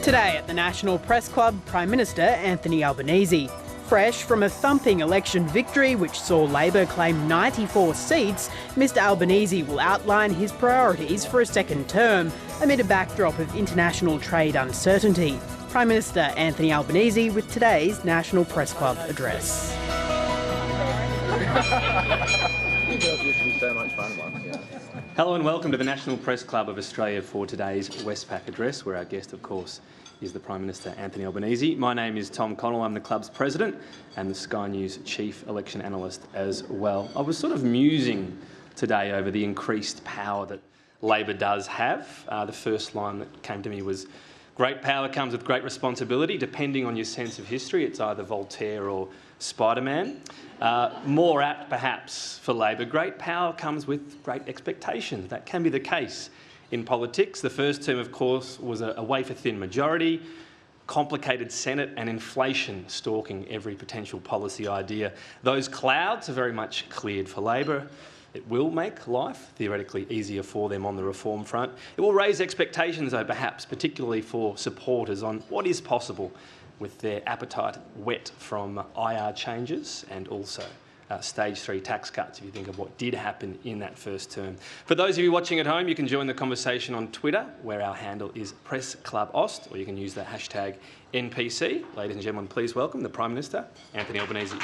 Today at the National Press Club, Prime Minister Anthony Albanese. Fresh from a thumping election victory which saw Labor claim 94 seats, Mr Albanese will outline his priorities for a second term amid a backdrop of international trade uncertainty. Prime Minister Anthony Albanese with today's National Press Club address. Hello and welcome to the National Press Club of Australia for today's Westpac address, where our guest, of course, is the Prime Minister Anthony Albanese. My name is Tom Connell, I'm the club's president and the Sky News chief election analyst as well. I was sort of musing today over the increased power that Labor does have. The first line that came to me was, "Great power comes with great responsibility." Depending on your sense of history, it's either Voltaire or Spider-Man. More apt, perhaps, for Labor. Great power comes with great expectations. That can be the case in politics. The first term, of course, was a wafer-thin majority, complicated Senate and inflation stalking every potential policy idea. Those clouds are very much cleared for Labor. It will make life theoretically easier for them on the reform front. It will raise expectations, though, perhaps, particularly for supporters on what is possible with their appetite wet from IR changes and also stage 3 tax cuts, if you think of what did happen in that first term. For those of you watching at home, you can join the conversation on Twitter, where our handle is PressClubAust, or you can use the hashtag NPC. Ladies and gentlemen, please welcome the Prime Minister, Anthony Albanese.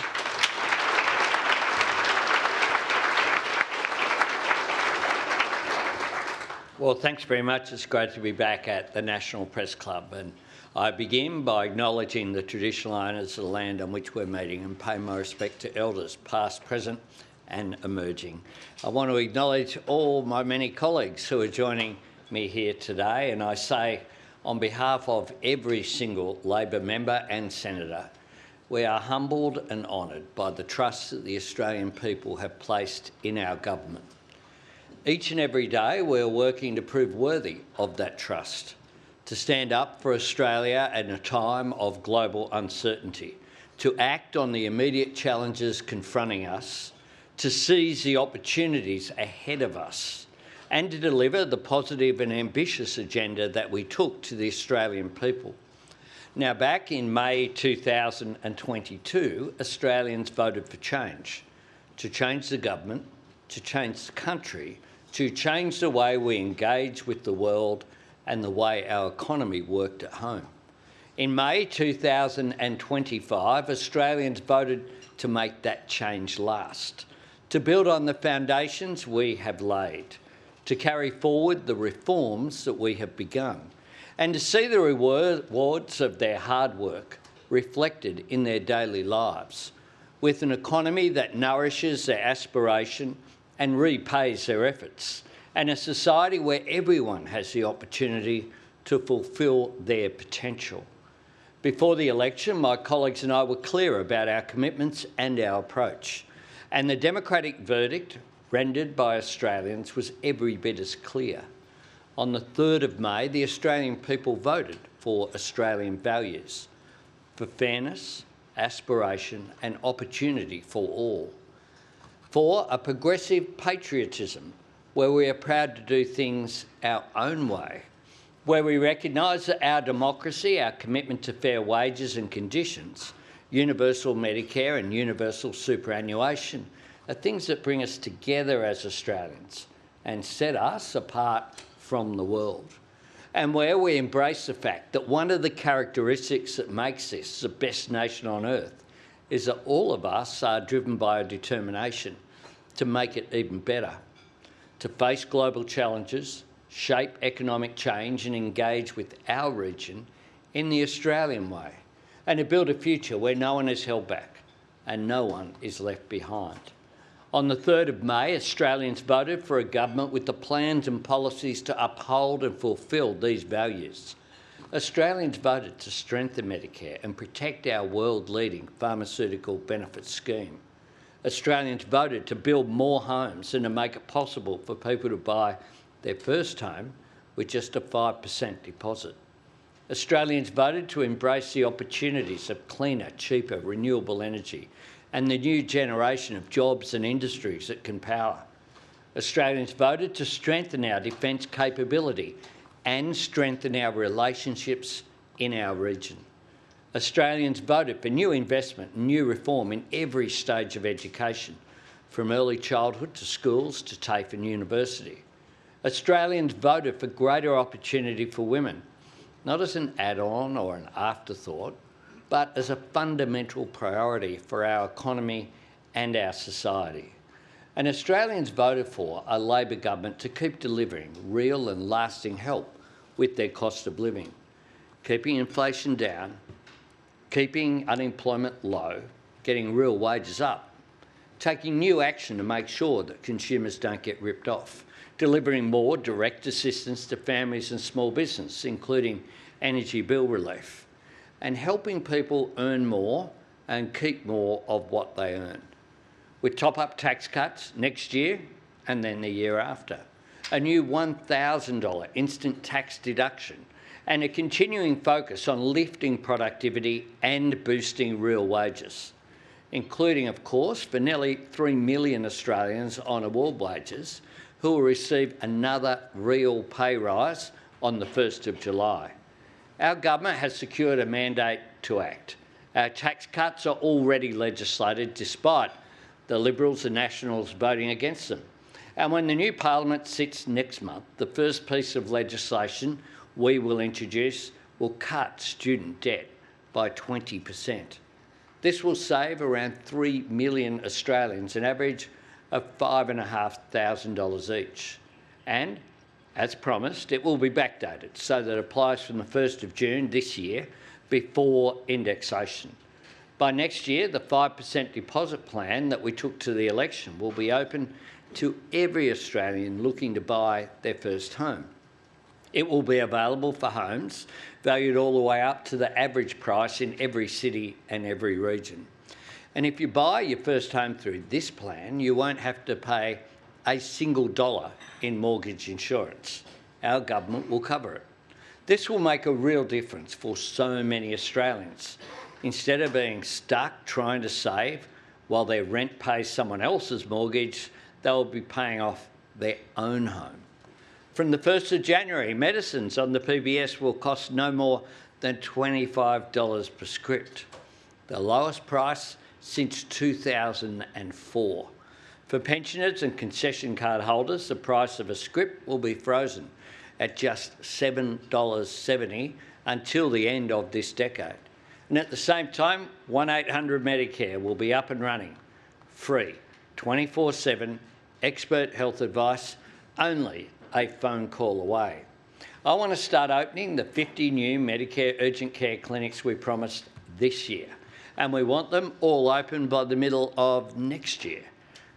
Well, thanks very much. It's great to be back at the National Press Club, and I begin by acknowledging the traditional owners of the land on which we're meeting and pay my respect to elders, past, present and emerging. I want to acknowledge all my many colleagues who are joining me here today, and I say on behalf of every single Labor member and senator, we are humbled and honoured by the trust that the Australian people have placed in our government. Each and every day we're working to prove worthy of that trust, to stand up for Australia at a time of global uncertainty, to act on the immediate challenges confronting us, to seize the opportunities ahead of us, and to deliver the positive and ambitious agenda that we took to the Australian people. Now, back in May 2022, Australians voted for change, to change the government, to change the country, to change the way we engage with the world and the way our economy worked at home. In May 2025, Australians voted to make that change last, to build on the foundations we have laid, to carry forward the reforms that we have begun, and to see the rewards of their hard work reflected in their daily lives, with an economy that nourishes their aspiration and repays their efforts, and a society where everyone has the opportunity to fulfil their potential. Before the election, my colleagues and I were clear about our commitments and our approach, and the democratic verdict rendered by Australians was every bit as clear. On the 3rd of May, the Australian people voted for Australian values, for fairness, aspiration and opportunity for all, for a progressive patriotism where we are proud to do things our own way, where we recognise that our democracy, our commitment to fair wages and conditions, universal Medicare and universal superannuation are things that bring us together as Australians and set us apart from the world. And where we embrace the fact that one of the characteristics that makes this the best nation on earth is that all of us are driven by a determination to make it even better, to face global challenges, shape economic change and engage with our region in the Australian way, and to build a future where no one is held back and no one is left behind. On the 3rd of May, Australians voted for a government with the plans and policies to uphold and fulfil these values. Australians voted to strengthen Medicare and protect our world-leading pharmaceutical benefits scheme. Australians voted to build more homes and to make it possible for people to buy their first home with just a 5% deposit. Australians voted to embrace the opportunities of cleaner, cheaper, renewable energy and the new generation of jobs and industries that can power. Australians voted to strengthen our defence capability and strengthen our relationships in our region. Australians voted for new investment and new reform in every stage of education, from early childhood to schools to TAFE and university. Australians voted for greater opportunity for women, not as an add-on or an afterthought, but as a fundamental priority for our economy and our society. And Australians voted for a Labor government to keep delivering real and lasting help with their cost of living, keeping inflation down, keeping unemployment low, getting real wages up, taking new action to make sure that consumers don't get ripped off, delivering more direct assistance to families and small business, including energy bill relief, and helping people earn more and keep more of what they earn, with top-up tax cuts next year and then the year after, a new $1,000 instant tax deduction, and a continuing focus on lifting productivity and boosting real wages, including, of course, for nearly 3 million Australians on award wages who will receive another real pay rise on the 1st of July. Our government has secured a mandate to act. Our tax cuts are already legislated despite the Liberals and Nationals voting against them. And when the new Parliament sits next month, the first piece of legislation we will introduce will cut student debt by 20%. This will save around 3 million Australians an average of $5,500 each. And, as promised, it will be backdated so that it applies from the 1st of June this year before indexation. By next year, the 5% deposit plan that we took to the election will be open to every Australian looking to buy their first home. It will be available for homes valued all the way up to the average price in every city and every region. And if you buy your first home through this plan, you won't have to pay a single dollar in mortgage insurance. Our government will cover it. This will make a real difference for so many Australians. Instead of being stuck trying to save while their rent pays someone else's mortgage, they'll be paying off their own home. From the 1st of January, medicines on the PBS will cost no more than $25 per script, the lowest price since 2004. For pensioners and concession card holders, the price of a script will be frozen at just $7.70 until the end of this decade. And at the same time, 1-800-Medicare will be up and running, free, 24/7, expert health advice, only a phone call away. I want to start opening the 50 new Medicare urgent care clinics we promised this year, and we want them all open by the middle of next year.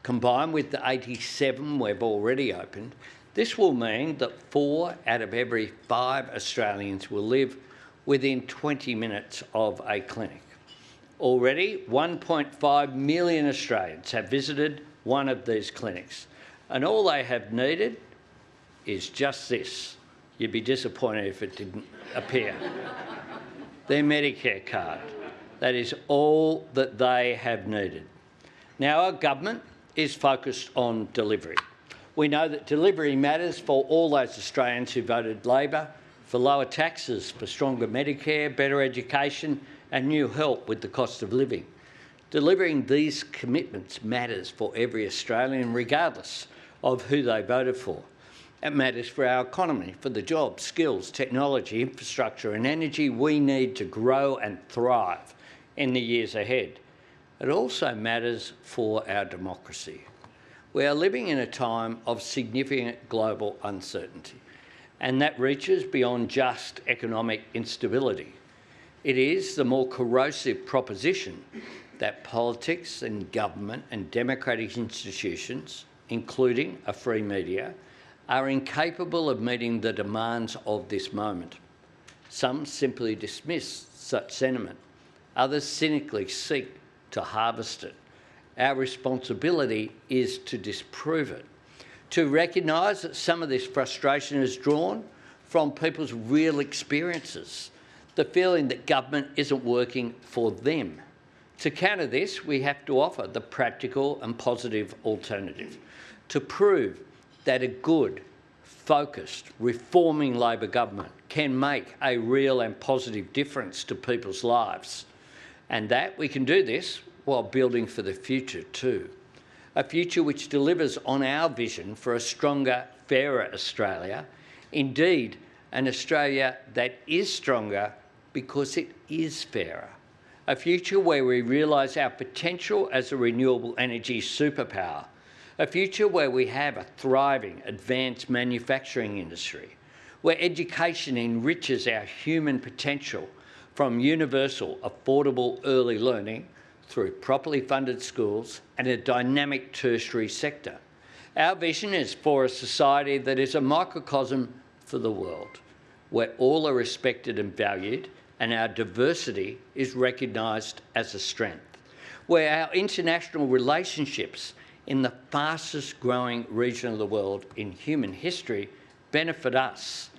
Combined with the 87 we've already opened, this will mean that 4 out of every 5 Australians will live within 20 minutes of a clinic. Already, 1.5 million Australians have visited one of these clinics, and all they have needed is just this. You'd be disappointed if it didn't appear. Their Medicare card. That is all that they have needed. Now, our government is focused on delivery. We know that delivery matters for all those Australians who voted Labor, for lower taxes, for stronger Medicare, better education and new help with the cost of living. Delivering these commitments matters for every Australian, regardless of who they voted for. It matters for our economy, for the jobs, skills, technology, infrastructure and energy we need to grow and thrive in the years ahead. It also matters for our democracy. We are living in a time of significant global uncertainty, and that reaches beyond just economic instability. It is the more corrosive proposition that politics and government and democratic institutions, including a free media, are incapable of meeting the demands of this moment. Some simply dismiss such sentiment. Others cynically seek to harvest it. Our responsibility is to disprove it, to recognise that some of this frustration is drawn from people's real experiences, the feeling that government isn't working for them. To counter this, we have to offer the practical and positive alternative, to prove that a good, focused, reforming Labor government can make a real and positive difference to people's lives. And that we can do this while building for the future too. A future which delivers on our vision for a stronger, fairer Australia. Indeed, an Australia that is stronger because it is fairer. A future where we realise our potential as a renewable energy superpower. A future where we have a thriving, advanced manufacturing industry, where education enriches our human potential from universal, affordable early learning through properly funded schools and a dynamic tertiary sector. Our vision is for a society that is a microcosm for the world, where all are respected and valued and our diversity is recognised as a strength, where our international relationships in the fastest growing region of the world in human history benefit us,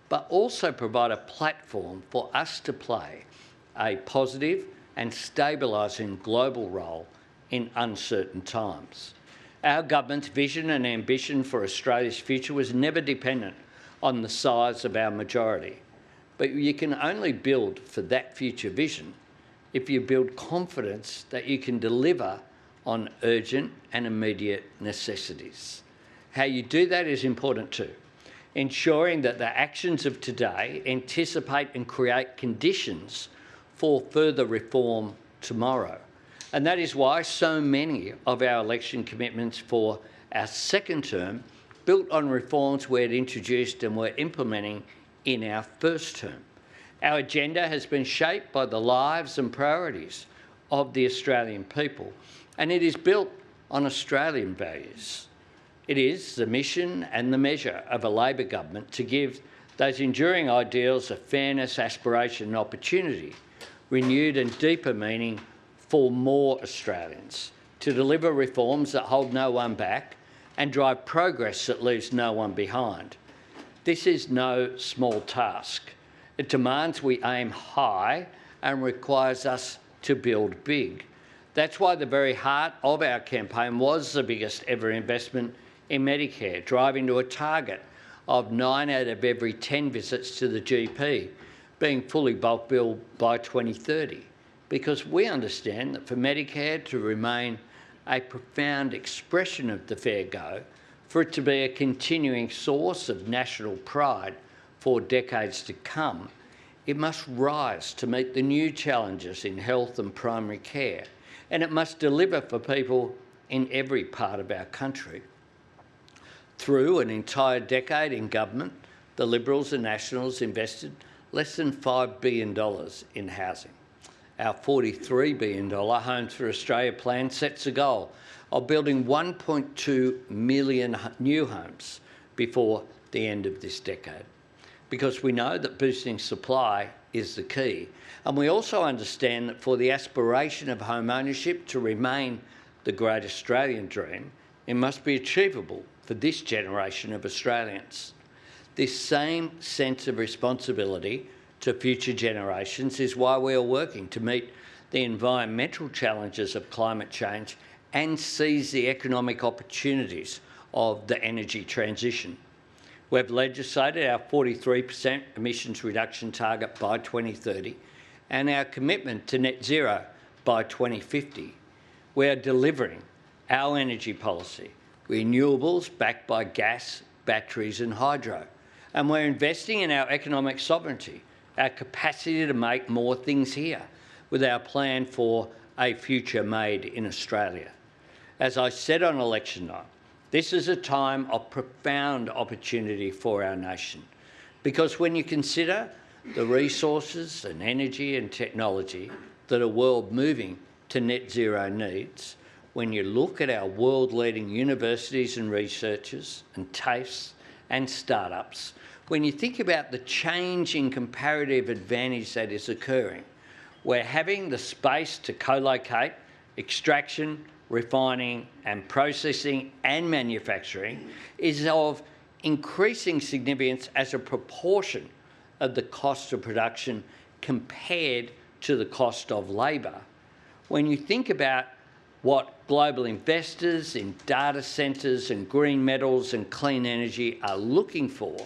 but also provide a platform for us to play a positive and stabilising global role in uncertain times. Our government's vision and ambition for Australia's future was never dependent on the size of our majority. But you can only build for that future vision if you build confidence that you can deliver on urgent and immediate necessities. How you do that is important too, ensuring that the actions of today anticipate and create conditions for further reform tomorrow. And that is why so many of our election commitments for our second term built on reforms we had introduced and were implementing in our first term. Our agenda has been shaped by the lives and priorities of the Australian people, and it is built on Australian values. It is the mission and the measure of a Labor government to give those enduring ideals of fairness, aspiration and opportunity renewed and deeper meaning for more Australians, to deliver reforms that hold no one back and drive progress that leaves no one behind. This is no small task. It demands we aim high and requires us to build big. That's why the very heart of our campaign was the biggest ever investment in Medicare, driving to a target of 9 out of every 10 visits to the GP being fully bulk billed by 2030, because we understand that for Medicare to remain a profound expression of the fair go, for it to be a continuing source of national pride for decades to come, it must rise to meet the new challenges in health and primary care, and it must deliver for people in every part of our country. Through an entire decade in government, the Liberals and Nationals invested less than $5 billion in housing. Our $43 billion Homes for Australia plan sets a goal of building 1.2 million new homes before the end of this decade, because we know that boosting supply is the key. And we also understand that for the aspiration of home ownership to remain the great Australian dream, it must be achievable for this generation of Australians. This same sense of responsibility to future generations is why we are working to meet the environmental challenges of climate change and seize the economic opportunities of the energy transition. We've legislated our 43% emissions reduction target by 2030 and our commitment to net zero by 2050. We are delivering our energy policy, renewables backed by gas, batteries and hydro. And we're investing in our economic sovereignty, our capacity to make more things here, with our plan for a future made in Australia. As I said on election night, this is a time of profound opportunity for our nation, because when you consider the resources and energy and technology that a world moving to net zero needs, when you look at our world-leading universities and researchers and TAFEs and startups, when you think about the change in comparative advantage that is occurring, where having the space to co-locate extraction, refining and processing and manufacturing is of increasing significance as a proportion of the cost of production compared to the cost of labour. When you think about what global investors in data centres and green metals and clean energy are looking for,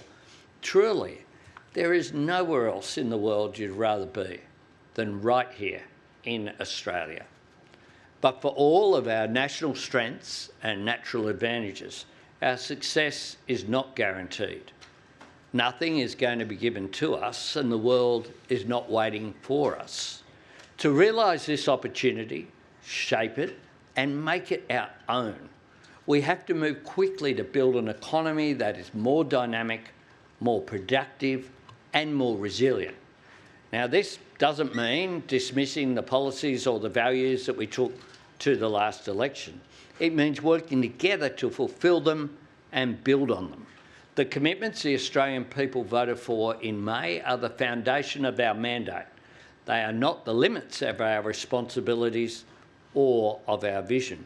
truly, there is nowhere else in the world you'd rather be than right here in Australia. But for all of our national strengths and natural advantages, our success is not guaranteed. Nothing is going to be given to us, and the world is not waiting for us. To realise this opportunity, shape it, and make it our own, we have to move quickly to build an economy that is more dynamic, more productive, and more resilient. Now, this doesn't mean dismissing the policies or the values that we took to the last election. It means working together to fulfil them and build on them. The commitments the Australian people voted for in May are the foundation of our mandate. They are not the limits of our responsibilities or of our vision.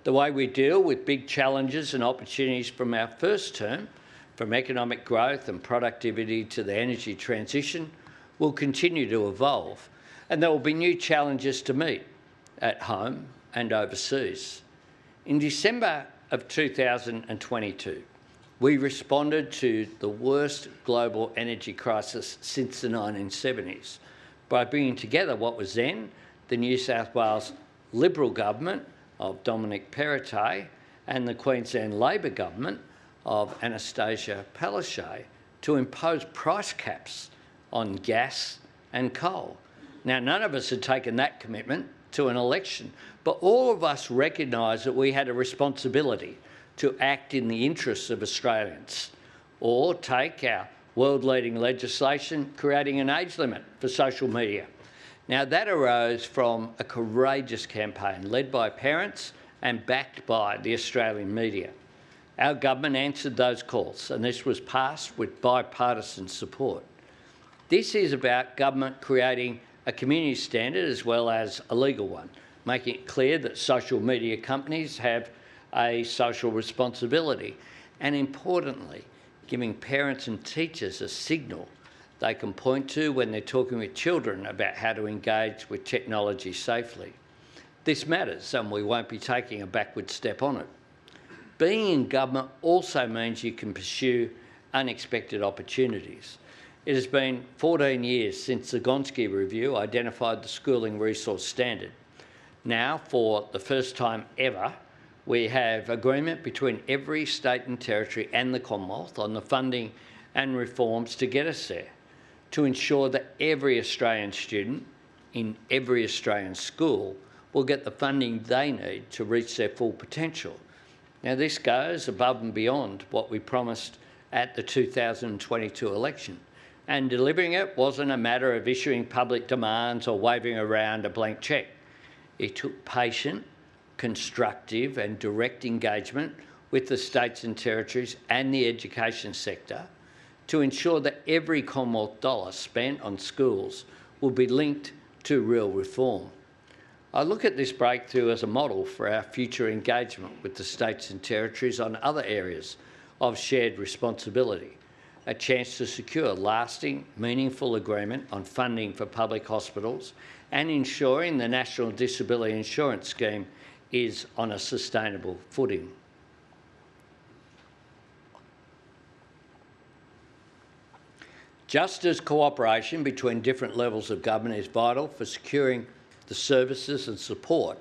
The way we deal with big challenges and opportunities from our first term, from economic growth and productivity to the energy transition, will continue to evolve, and there will be new challenges to meet at home and overseas. In December of 2022, we responded to the worst global energy crisis since the 1970s by bringing together what was then the New South Wales Liberal government of Dominic Perrottet and the Queensland Labor government of Anastasia Palaszczuk to impose price caps on gas and coal. Now, none of us had taken that commitment to an election, but all of us recognised that we had a responsibility to act in the interests of Australians, or take our world-leading legislation creating an age limit for social media. Now, that arose from a courageous campaign led by parents and backed by the Australian media. Our government answered those calls, and this was passed with bipartisan support. This is about government creating a community standard as well as a legal one, making it clear that social media companies have a social responsibility, and importantly, giving parents and teachers a signal they can point to when they're talking with children about how to engage with technology safely. This matters, and we won't be taking a backward step on it. Being in government also means you can pursue unexpected opportunities. It has been 14 years since the Gonski Review identified the schooling resource standard. Now, for the first time ever, we have agreement between every state and territory and the Commonwealth on the funding and reforms to get us there, to ensure that every Australian student in every Australian school will get the funding they need to reach their full potential. Now, this goes above and beyond what we promised at the 2022 election, and delivering it wasn't a matter of issuing public demands or waving around a blank cheque. It took patient, constructive and direct engagement with the states and territories and the education sector to ensure that every Commonwealth dollar spent on schools will be linked to real reform. I look at this breakthrough as a model for our future engagement with the states and territories on other areas of shared responsibility, a chance to secure lasting, meaningful agreement on funding for public hospitals and ensuring the National Disability Insurance Scheme is on a sustainable footing. Just as cooperation between different levels of government is vital for securing the services and support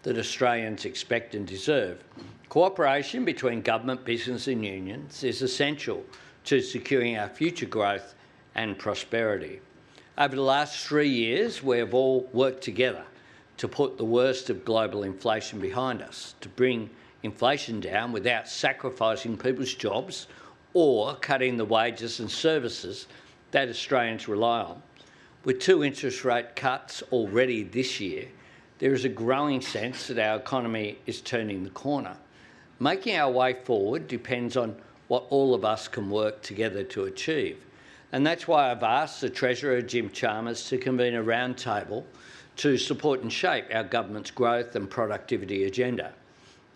that Australians expect and deserve, cooperation between government, business and unions is essential to securing our future growth and prosperity. Over the last 3 years, we have all worked together to put the worst of global inflation behind us, to bring inflation down without sacrificing people's jobs or cutting the wages and services that Australians rely on. With 2 interest rate cuts already this year, there is a growing sense that our economy is turning the corner. Making our way forward depends on what all of us can work together to achieve. And that's why I've asked the Treasurer, Jim Chalmers, to convene a roundtable to support and shape our government's growth and productivity agenda.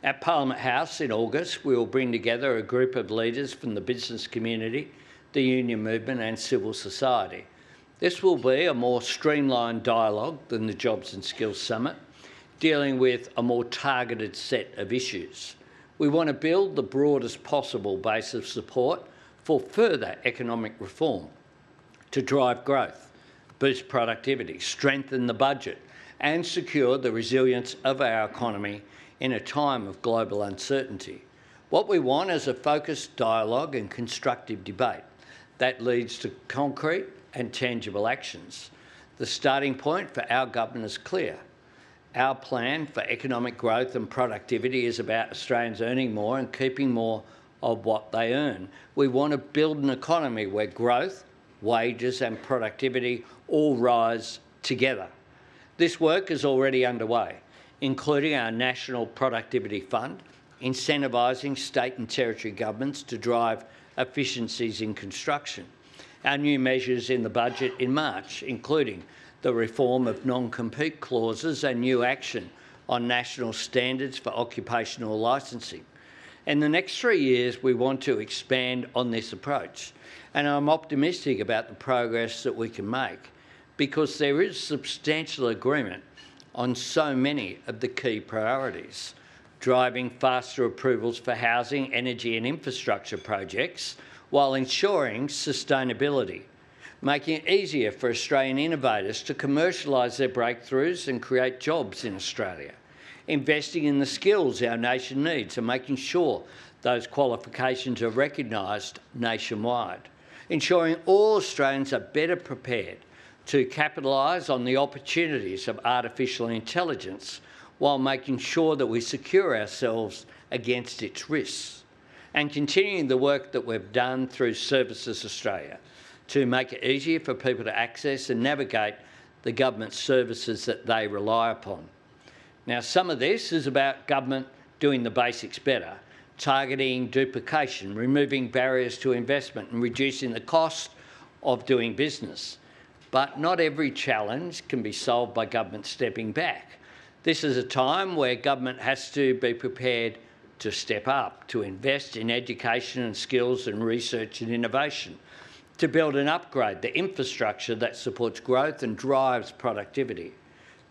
At Parliament House in August, we will bring together a group of leaders from the business community, the union movement and civil society. This will be a more streamlined dialogue than the Jobs and Skills Summit, dealing with a more targeted set of issues. We want to build the broadest possible base of support for further economic reform to drive growth, boost productivity, strengthen the budget and secure the resilience of our economy in a time of global uncertainty. What we want is a focused dialogue and constructive debate that leads to concrete and tangible actions. The starting point for our government is clear. Our plan for economic growth and productivity is about Australians earning more and keeping more of what they earn. We want to build an economy where growth, wages and productivity all rise together. This work is already underway, including our National Productivity Fund, incentivising state and territory governments to drive efficiencies in construction. Our new measures in the budget in March, including the reform of non-compete clauses and new action on national standards for occupational licensing. In the next 3 years, we want to expand on this approach, and I'm optimistic about the progress that we can make because there is substantial agreement on so many of the key priorities: driving faster approvals for housing, energy and infrastructure projects while ensuring sustainability, making it easier for Australian innovators to commercialise their breakthroughs and create jobs in Australia, investing in the skills our nation needs and making sure those qualifications are recognised nationwide, ensuring all Australians are better prepared to capitalise on the opportunities of artificial intelligence while making sure that we secure ourselves against its risks, and continuing the work that we've done through Services Australia to make it easier for people to access and navigate the government services that they rely upon. Now, some of this is about government doing the basics better, targeting duplication, removing barriers to investment and reducing the cost of doing business. But not every challenge can be solved by government stepping back. This is a time where government has to be prepared to step up, to invest in education and skills and research and innovation, to build and upgrade the infrastructure that supports growth and drives productivity,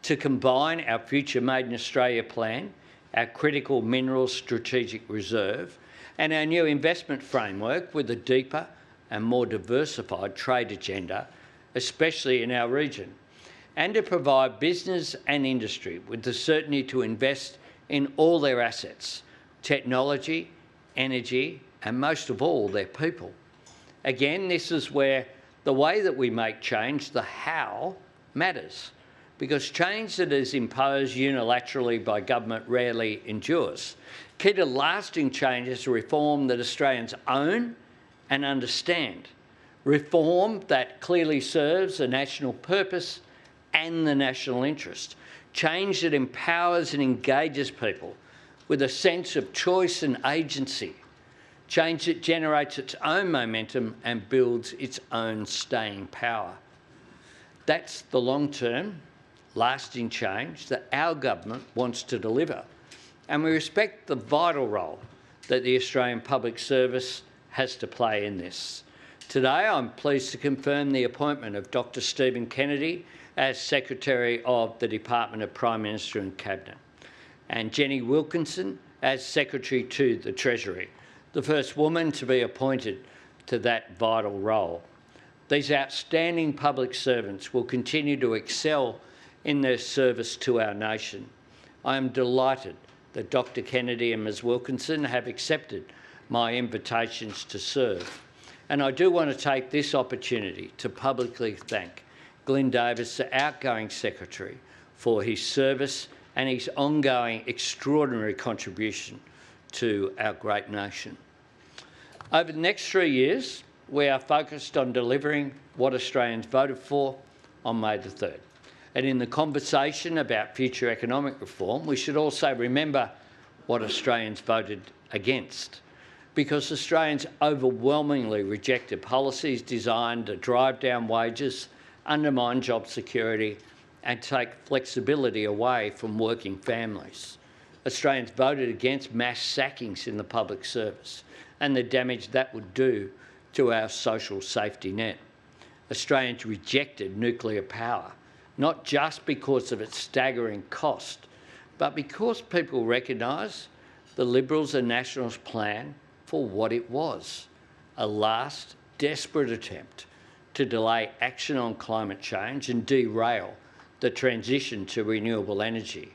to combine our Future Made in Australia plan, our critical minerals strategic reserve, and our new investment framework with a deeper and more diversified trade agenda, especially in our region, and to provide business and industry with the certainty to invest in all their assets, technology, energy, and most of all, their people. Again, this is where the way that we make change, the how, matters, because change that is imposed unilaterally by government rarely endures. Key to lasting change is reform that Australians own and understand, reform that clearly serves a national purpose and the national interest, change that empowers and engages people with a sense of choice and agency, change that generates its own momentum and builds its own staying power. That's the long-term, lasting change that our government wants to deliver, and we respect the vital role that the Australian Public Service has to play in this. Today, I'm pleased to confirm the appointment of Dr. Stephen Kennedy as Secretary of the Department of Prime Minister and Cabinet, and Jenny Wilkinson as Secretary to the Treasury, the first woman to be appointed to that vital role. These outstanding public servants will continue to excel in their service to our nation. I am delighted that Dr. Kennedy and Ms Wilkinson have accepted my invitations to serve. And I do want to take this opportunity to publicly thank Glyn Davis, the outgoing Secretary, for his service and his ongoing extraordinary contribution to our great nation. Over the next 3 years, we are focused on delivering what Australians voted for on May the 3rd. And in the conversation about future economic reform, we should also remember what Australians voted against, because Australians overwhelmingly rejected policies designed to drive down wages, undermine job security and take flexibility away from working families. Australians voted against mass sackings in the public service and the damage that would do to our social safety net. Australians rejected nuclear power, not just because of its staggering cost, but because people recognise the Liberals and Nationals plan for what it was, a last desperate attempt to delay action on climate change and derail the transition to renewable energy.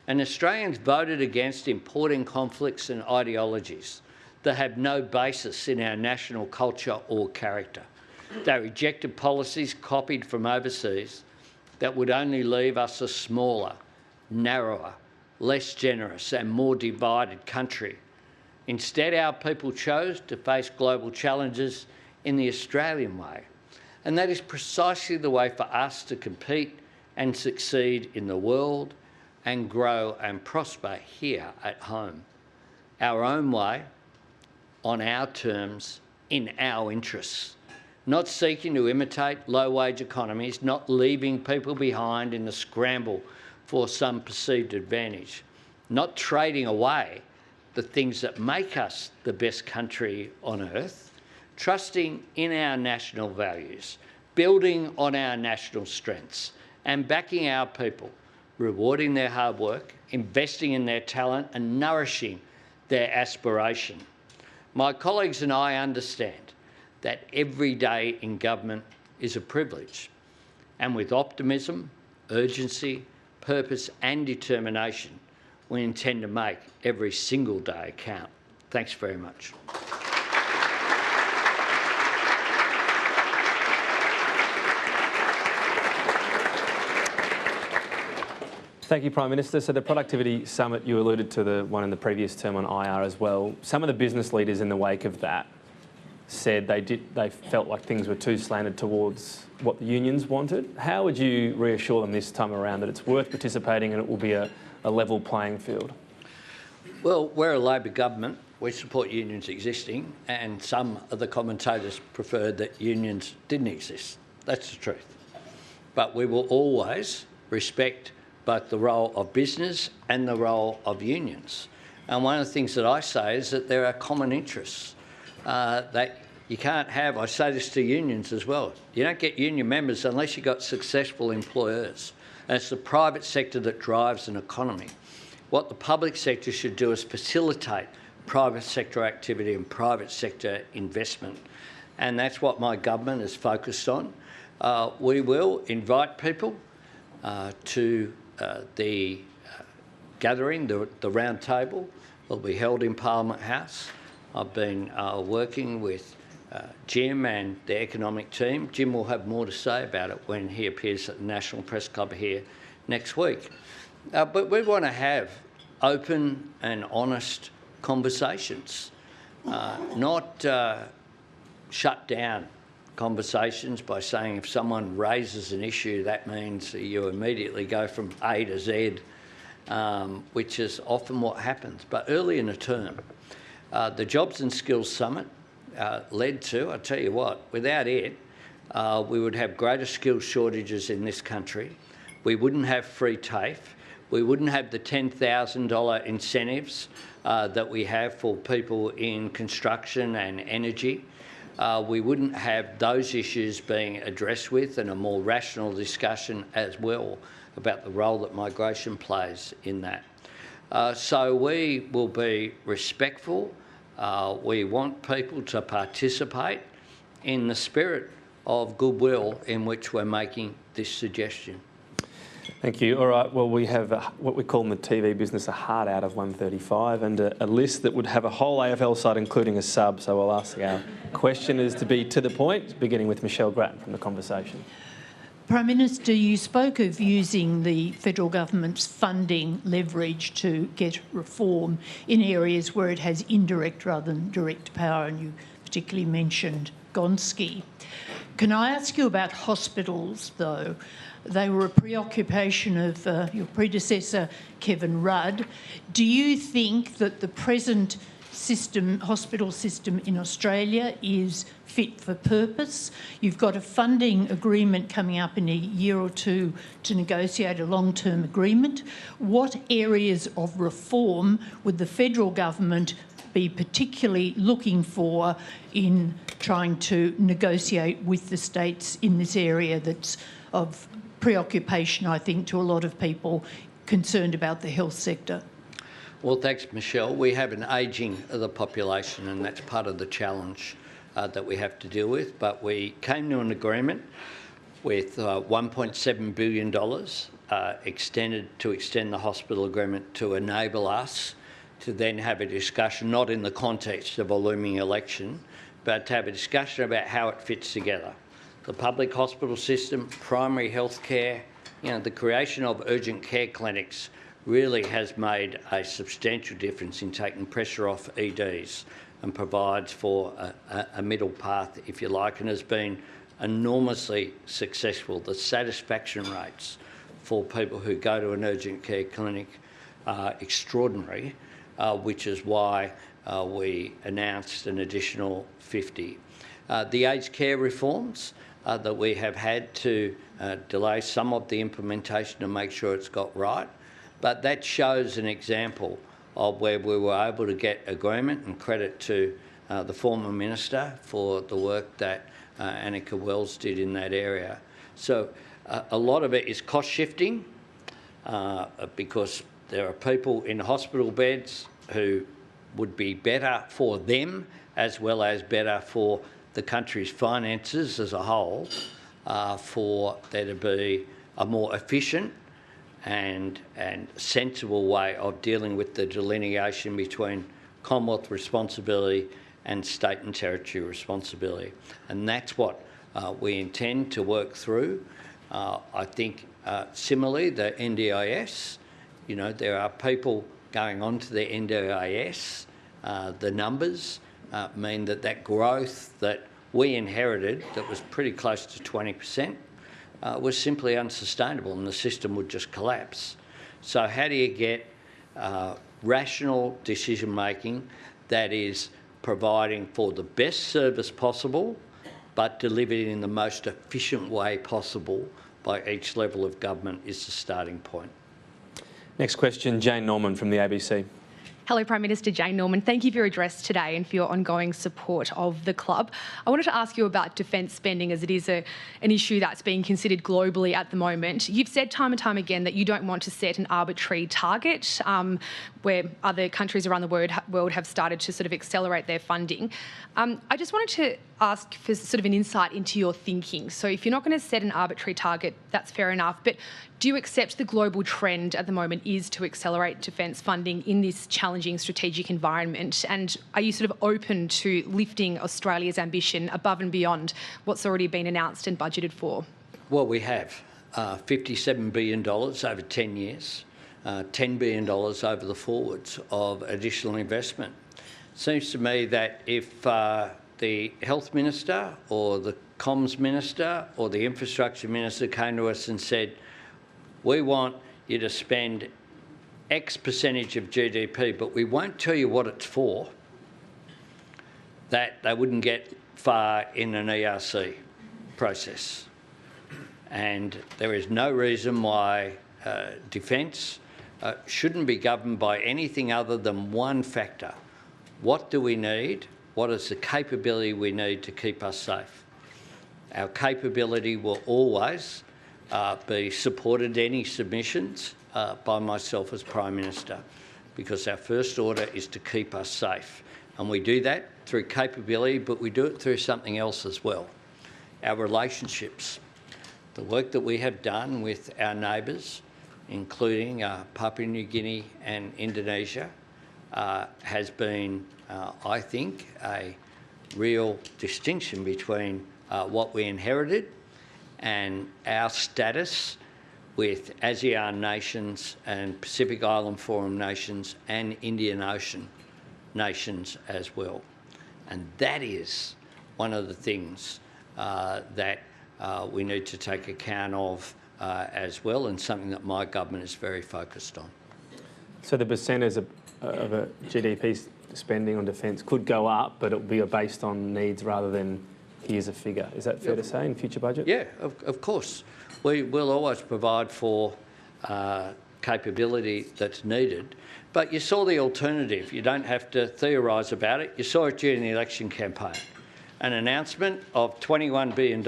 And Australians voted against importing conflicts and ideologies that have no basis in our national culture or character. They rejected policies copied from overseas that would only leave us a smaller, narrower, less generous and more divided country. Instead, our people chose to face global challenges in the Australian way. And that is precisely the way for us to compete and succeed in the world and grow and prosper here at home. Our own way, on our terms, in our interests. Not seeking to imitate low-wage economies, not leaving people behind in the scramble for some perceived advantage, not trading away the things that make us the best country on earth, trusting in our national values, building on our national strengths, and backing our people, rewarding their hard work, investing in their talent and nourishing their aspiration. My colleagues and I understand that every day in government is a privilege, and with optimism, urgency, purpose and determination, we intend to make every single day count. Thanks very much. Thank you, Prime Minister. So the Productivity Summit, you alluded to the one in the previous term on IR as well. Some of the business leaders in the wake of that said they felt like things were too slanted towards what the unions wanted. How would you reassure them this time around that it's worth participating and it will be a level playing field? Well, we're a Labor government. We support unions existing, and some of the commentators preferred that unions didn't exist. That's the truth. But we will always respect both the role of business and the role of unions. And one of the things that I say is that there are common interests that you can't have. I say this to unions as well. You don't get union members unless you've got successful employers. And it's the private sector that drives an economy. What the public sector should do is facilitate private sector activity and private sector investment. And that's what my government is focused on. We will invite people to the gathering, the round table. Will be held in Parliament House. I've been working with Jim and the economic team. Jim will have more to say about it when he appears at the National Press Club here next week. But we want to have open and honest conversations, not shut down conversations by saying if someone raises an issue, that means you immediately go from A to Z, which is often what happens. But early in the term, the Jobs and Skills Summit led to, I tell you what, without it, we would have greater skills shortages in this country. We wouldn't have free TAFE. We wouldn't have the $10,000 incentives that we have for people in construction and energy. We wouldn't have those issues being addressed with, and a more rational discussion as well about the role that migration plays in that. So we will be respectful. We want people to participate in the spirit of goodwill in which we're making this suggestion. Thank you. All right, well, we have what we call in the TV business a hard out of 135 and a list that would have a whole AFL side, including a sub. So I'll ask our questioners to be to the point, beginning with Michelle Grattan from The Conversation. Prime Minister, you spoke of using the federal government's funding leverage to get reform in areas where it has indirect rather than direct power, and you particularly mentioned Gonski. Can I ask you about hospitals, though? They were a preoccupation of your predecessor, Kevin Rudd. Do you think that the present hospital system in Australia is fit for purpose? You've got a funding agreement coming up in a year or two to negotiate a long-term agreement. What areas of reform would the federal government be particularly looking for in trying to negotiate with the states in this area that's of preoccupation, I think, to a lot of people concerned about the health sector? Well, thanks, Michelle. We have an ageing of the population, and that's part of the challenge that we have to deal with. But we came to an agreement with $1.7 billion extend the hospital agreement to enable us to then have a discussion, not in the context of a looming election, but to have a discussion about how it fits together. The public hospital system, primary health care, the creation of urgent care clinics really has made a substantial difference in taking pressure off EDs and provides for a middle path, if you like, and has been enormously successful. The satisfaction rates for people who go to an urgent care clinic are extraordinary, which is why we announced an additional 50. The aged care reforms that we have had to delay some of the implementation to make sure it's got right, but that shows an example of where we were able to get agreement, and credit to the former minister for the work that Annika Wells did in that area. So a lot of it is cost shifting because there are people in hospital beds who would be better for them as well as better for the country's finances as a whole, for there to be a more efficient and sensible way of dealing with the delineation between Commonwealth responsibility and state and territory responsibility. And that's what we intend to work through. I think similarly, the NDIS, there are people going on to the NDIS. The numbers mean that growth that we inherited, that was pretty close to 20%, was simply unsustainable, and the system would just collapse. So how do you get rational decision making that is providing for the best service possible but delivered in the most efficient way possible by each level of government is the starting point. Next question, Jane Norman from the ABC. Hello, Prime Minister Jane Norman. Thank you for your address today and for your ongoing support of the club. I wanted to ask you about defence spending, as it is an issue that's being considered globally at the moment. You've said time and time again that you don't want to set an arbitrary target where other countries around the world have started to sort of accelerate their funding. I just wanted to ask for sort of an insight into your thinking. So if you're not going to set an arbitrary target, that's fair enough, but do you accept the global trend at the moment is to accelerate defence funding in this challenging strategic environment? And are you sort of open to lifting Australia's ambition above and beyond what's already been announced and budgeted for? Well, we have $57 billion over 10 years, $10 billion over the forwards of additional investment. Seems to me that if the Health Minister or the Comms Minister or the Infrastructure Minister came to us and said, we want you to spend X percentage of GDP, but we won't tell you what it's for, that they wouldn't get far in an ERC process. And there is no reason why defence shouldn't be governed by anything other than one factor. What do we need? What is the capability we need to keep us safe? Our capability will always be supported, any submissions, by myself as Prime Minister, because our first order is to keep us safe. And we do that through capability, but we do it through something else as well. Our relationships. The work that we have done with our neighbours, including Papua New Guinea and Indonesia, has been, I think, a real distinction between what we inherited and our status with ASEAN nations and Pacific Island Forum nations and Indian Ocean nations as well. And that is one of the things that we need to take account of as well, and something that my government is very focused on. So the percentage of a GDP spending on defence could go up, but it will be based on needs rather than here's a figure. Is that fair to say in future budgets? Yeah, of course. We will always provide for capability that's needed. But you saw the alternative. You don't have to theorise about it. You saw it during the election campaign. An announcement of $21 billion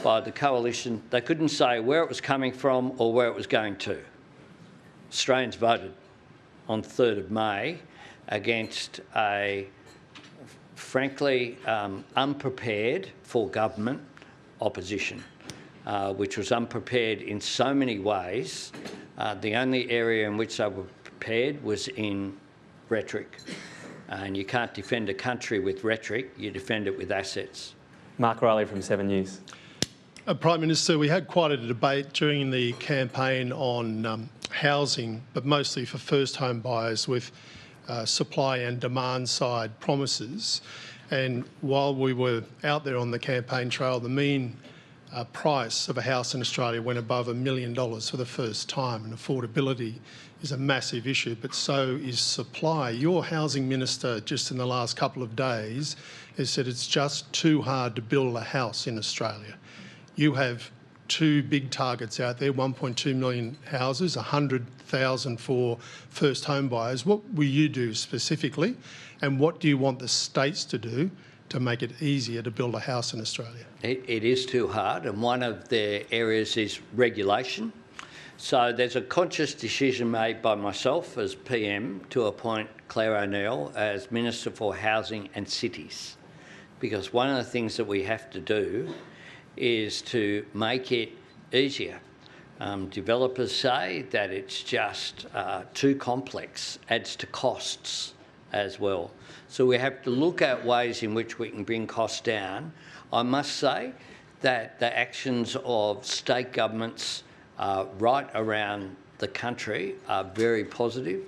by the coalition. They couldn't say where it was coming from or where it was going to. Australians voted on 3rd of May against a, frankly, unprepared for government opposition, which was unprepared in so many ways. The only area in which they were prepared was in rhetoric. And you can't defend a country with rhetoric, you defend it with assets. Mark Riley from 7 News. Prime Minister, we had quite a debate during the campaign on housing, but mostly for first home buyers with supply and demand side promises. And while we were out there on the campaign trail, the mean price of a house in Australia went above $1 million for the first time, and affordability is a massive issue, but so is supply. Your housing minister just in the last couple of days has said it's just too hard to build a house in Australia. You have two big targets out there, 1.2 million houses, 100,000 for first home buyers. What will you do specifically, and what do you want the states to do to make it easier to build a house in Australia? It is too hard, and one of the areas is regulation. So there's a conscious decision made by myself as PM to appoint Claire O'Neill as Minister for Housing and Cities, because one of the things that we have to do is to make it easier. Developers say that it's just too complex, adds to costs as well. So we have to look at ways in which we can bring costs down. I must say that the actions of state governments right around the country are very positive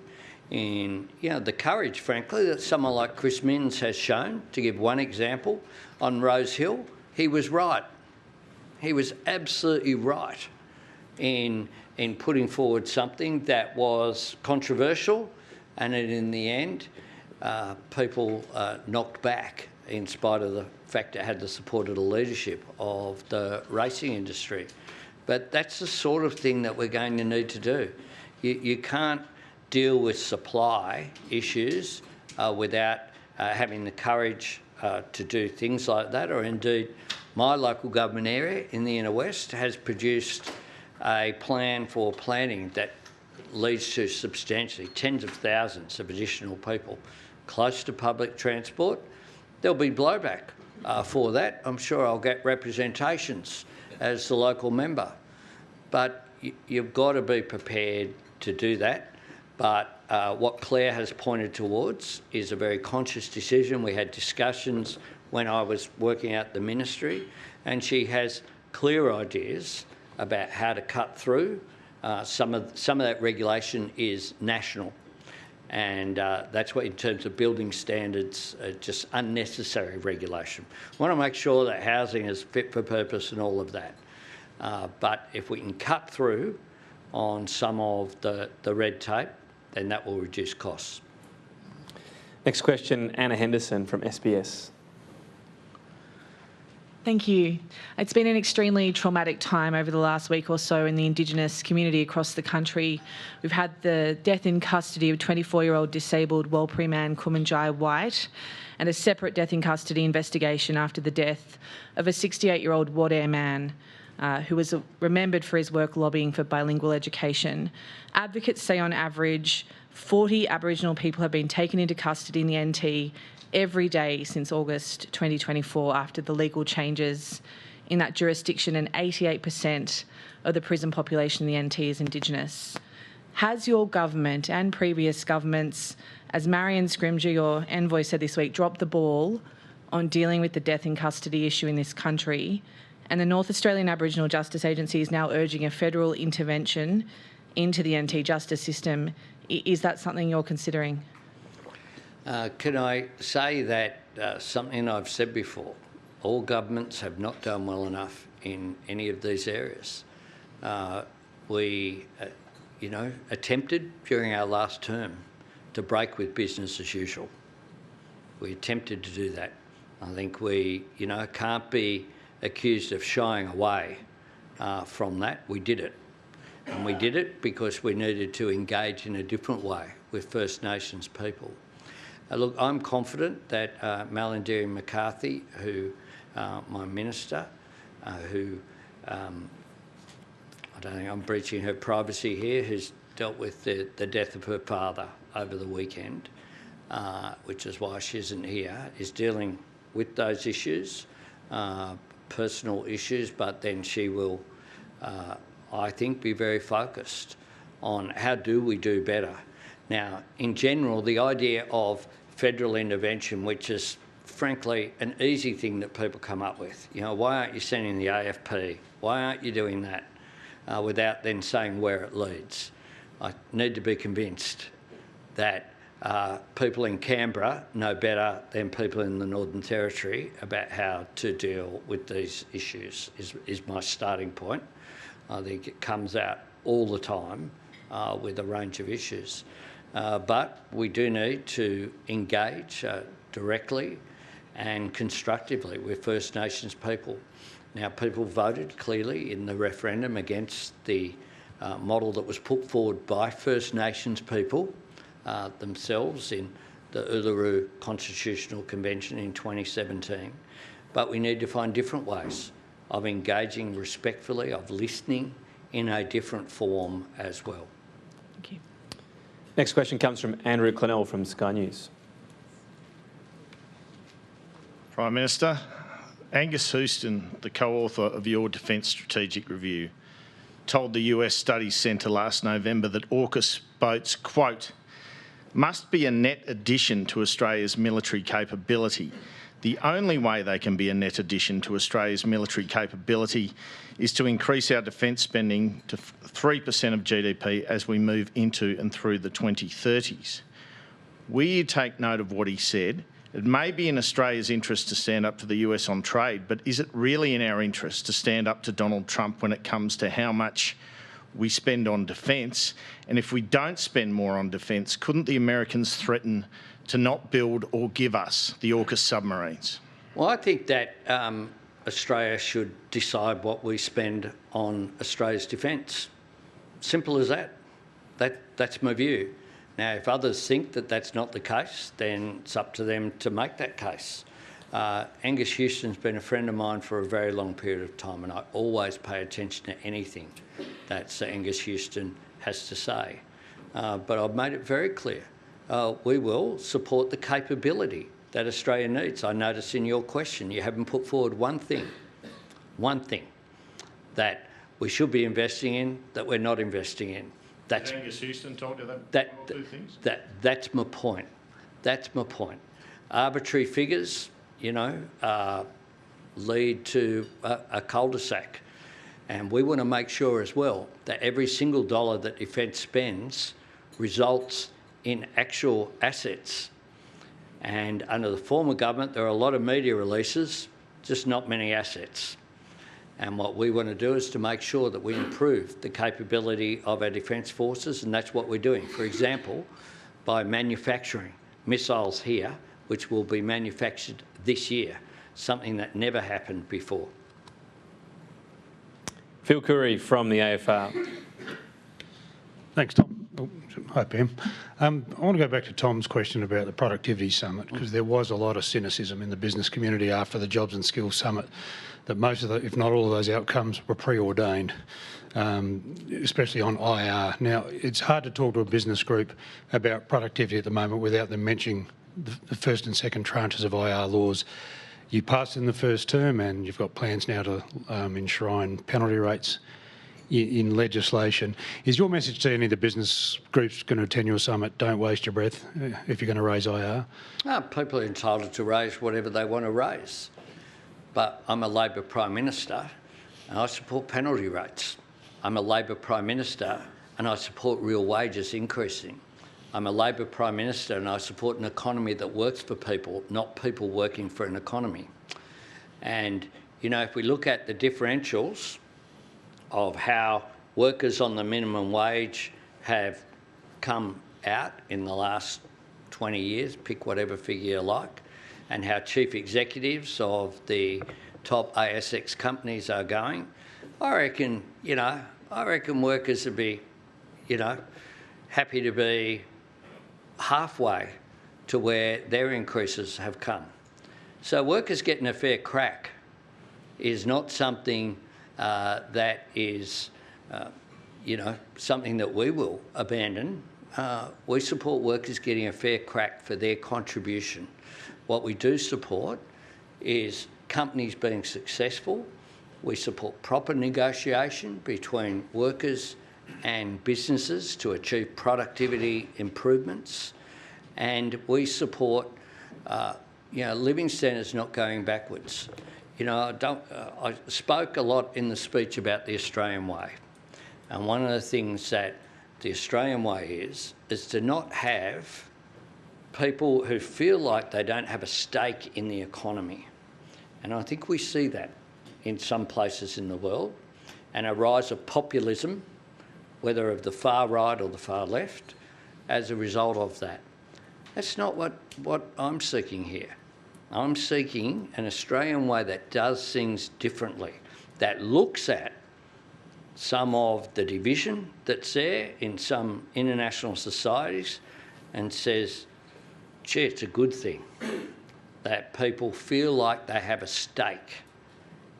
in the courage, frankly, that someone like Chris Minns has shown. To give one example, on Rose Hill, he was right. He was absolutely right in putting forward something that was controversial, and in the end, people knocked back in spite of the fact it had the support of the leadership of the racing industry. But that's the sort of thing that we're going to need to do. You can't deal with supply issues without having the courage to do things like that, or indeed my local government area in the Inner West has produced a plan for planning that leads to substantially tens of thousands of additional people close to public transport. There'll be blowback for that. I'm sure I'll get representations as the local member. But you've got to be prepared to do that. But what Claire has pointed towards is a very conscious decision. We had discussions when I was working out the ministry, and she has clear ideas about how to cut through. Some of that regulation is national, and that's what, in terms of building standards, just unnecessary regulation. We want to make sure that housing is fit for purpose and all of that. But if we can cut through on some of the red tape, then that will reduce costs. Next question, Anna Henderson from SBS. Thank you. It's been an extremely traumatic time over the last week or so in the Indigenous community across the country. We've had the death in custody of 24-year-old disabled Warlpiri man Kumanjai White, and a separate death in custody investigation after the death of a 68-year-old Wadeye man who was remembered for his work lobbying for bilingual education. Advocates say on average 40 Aboriginal people have been taken into custody in the NT every day since August 2024 after the legal changes in that jurisdiction, and 88% of the prison population in the NT is Indigenous. Has your government and previous governments, as Marion Scrimgeour, your envoy, said this week, dropped the ball on dealing with the death in custody issue in this country? And the North Australian Aboriginal Justice Agency is now urging a federal intervention into the NT justice system. Is that something you're considering? Can I say that something I've said before? All governments have not done well enough in any of these areas. We, attempted during our last term to break with business as usual. We attempted to do that. I think we, can't be accused of shying away from that. We did it. And we did it because we needed to engage in a different way with First Nations people. Look, I'm confident that Malarndirri McCarthy, who, my minister, who, I don't think I'm breaching her privacy here, who's dealt with the death of her father over the weekend, which is why she isn't here, is dealing with those issues, personal issues, but then she will, I think, be very focused on how do we do better. Now, in general, the idea of federal intervention, which is frankly an easy thing that people come up with, you know, why aren't you sending the AFP? Why aren't you doing that? Without then saying where it leads. I need to be convinced that people in Canberra know better than people in the Northern Territory about how to deal with these issues, is my starting point. I think it comes out all the time with a range of issues. But we do need to engage directly and constructively with First Nations people. Now, people voted clearly in the referendum against the model that was put forward by First Nations people themselves in the Uluru Constitutional Convention in 2017. But we need to find different ways of engaging respectfully, of listening in a different form as well. Thank you. Next question comes from Andrew Clennell from Sky News. Prime Minister, Angus Houston, the co-author of your Defence Strategic Review, told the US Studies Centre last November that AUKUS boats, quote, must be a net addition to Australia's military capability. The only way they can be a net addition to Australia's military capability is to increase our defence spending to 3% of GDP as we move into and through the 2030s. Will you take note of what he said? It may be in Australia's interest to stand up to the US on trade, but is it really in our interest to stand up to Donald Trump when it comes to how much we spend on defence? And if we don't spend more on defence, couldn't the Americans threaten to not build or give us the AUKUS submarines? Well, I think that Australia should decide what we spend on Australia's defence. Simple as that. That's my view. Now, if others think that that's not the case, then it's up to them to make that case. Angus Houston's been a friend of mine for a very long period of time, and I always pay attention to anything that Sir Angus Houston has to say. But I've made it very clear. We will support the capability that Australia needs. I notice in your question you haven't put forward one thing that we should be investing in that we're not investing in. That's Angus Houston told you that two things? That's my point. That's my point. Arbitrary figures, you know, lead to a cul-de-sac. And we want to make sure as well that every single dollar that defence spends results in actual assets. And under the former government, there are a lot of media releases, just not many assets. And what we want to do is to make sure that we improve the capability of our defence forces, and that's what we're doing. For example, by manufacturing missiles here, which will be manufactured this year, something that never happened before. Phil Curry from the AFR. Thanks, Tom. Oh, hi, Pam. I want to go back to Tom's question about the Productivity Summit, because there was a lot of cynicism in the business community after the Jobs and Skills Summit that most of the, if not all of those outcomes were preordained, especially on IR. Now, it's hard to talk to a business group about productivity at the moment without them mentioning the first and second tranches of IR laws. You passed in the first term, and you've got plans now to enshrine penalty rates in legislation. Is your message to any of the business groups going to attend your summit, don't waste your breath if you're going to raise IR? People are entitled to raise whatever they want to raise. But I'm a Labor Prime Minister and I support penalty rates. I'm a Labor Prime Minister and I support real wages increasing. I'm a Labor Prime Minister and I support an economy that works for people, not people working for an economy. And, you know, if we look at the differentials of how workers on the minimum wage have come out in the last 20 years, pick whatever figure you like, and how chief executives of the top ASX companies are going, I reckon workers would be, happy to be halfway to where their increases have come. So workers getting a fair crack is not something that is, something that we will abandon. We support workers getting a fair crack for their contribution. What we do support is companies being successful. We support proper negotiation between workers and businesses to achieve productivity improvements. And we support, living standards not going backwards. I spoke a lot in the speech about the Australian way. And one of the things that the Australian way is to not have people who feel like they don't have a stake in the economy. And I think we see that in some places in the world, and a rise of populism, whether of the far right or the far left, as a result of that. That's not what I'm seeking here. I'm seeking an Australian way that does things differently, that looks at some of the division that's there in some international societies and says, gee, it's a good thing that people feel like they have a stake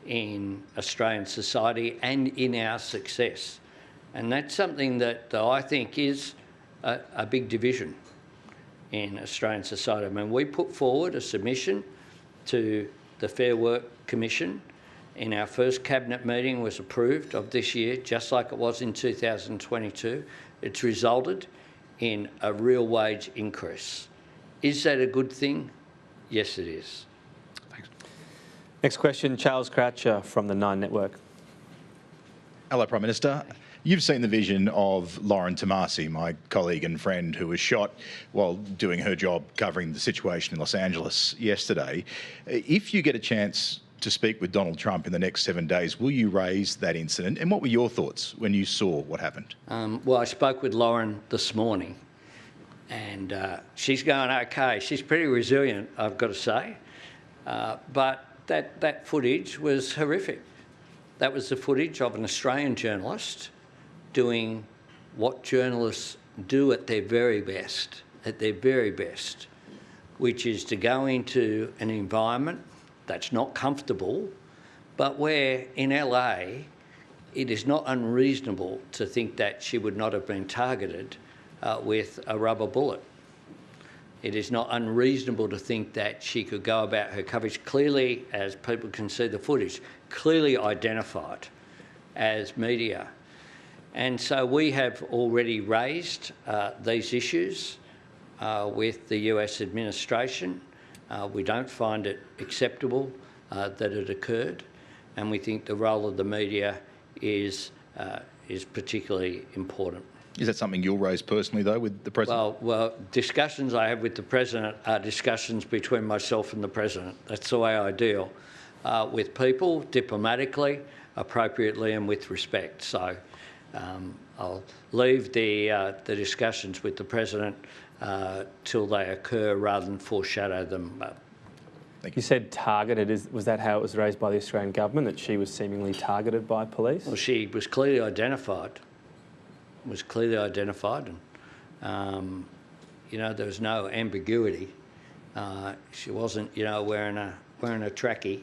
in Australian society and in our success. And that's something that I think is a big division in Australian society. I mean, we put forward a submission to the Fair Work Commission in our first cabinet meeting, was approved of this year, just like it was in 2022. It's resulted in a real wage increase. Is that a good thing? Yes, it is. Thanks. Next question, Charles Croucher from the Nine Network. Hello, Prime Minister. You've seen the vision of Lauren Tomasi, my colleague and friend, who was shot while doing her job covering the situation in Los Angeles yesterday. If you get a chance to speak with Donald Trump in the next 7 days, will you raise that incident? And what were your thoughts when you saw what happened? Well, I spoke with Lauren this morning, and she's going okay. She's pretty resilient, I've got to say. But that footage was horrific. That was the footage of an Australian journalist doing what journalists do at their very best, which is to go into an environment that's not comfortable, but where in LA it is not unreasonable to think that she would not have been targeted with a rubber bullet. It is not unreasonable to think that she could go about her coverage clearly, as people can see the footage, clearly identified as media. And so we have already raised these issues with the US administration. We don't find it acceptable that it occurred, and we think the role of the media is particularly important. Is that something you'll raise personally, though, with the President? Well, discussions I have with the President are discussions between myself and the President. That's the way I deal with people, diplomatically, appropriately and with respect. So I'll leave the discussions with the President till they occur rather than foreshadow them. You said targeted. Was that how it was raised by the Australian government, that she was seemingly targeted by police? Well, she was clearly identified. And there was no ambiguity. She wasn't, wearing a trackie.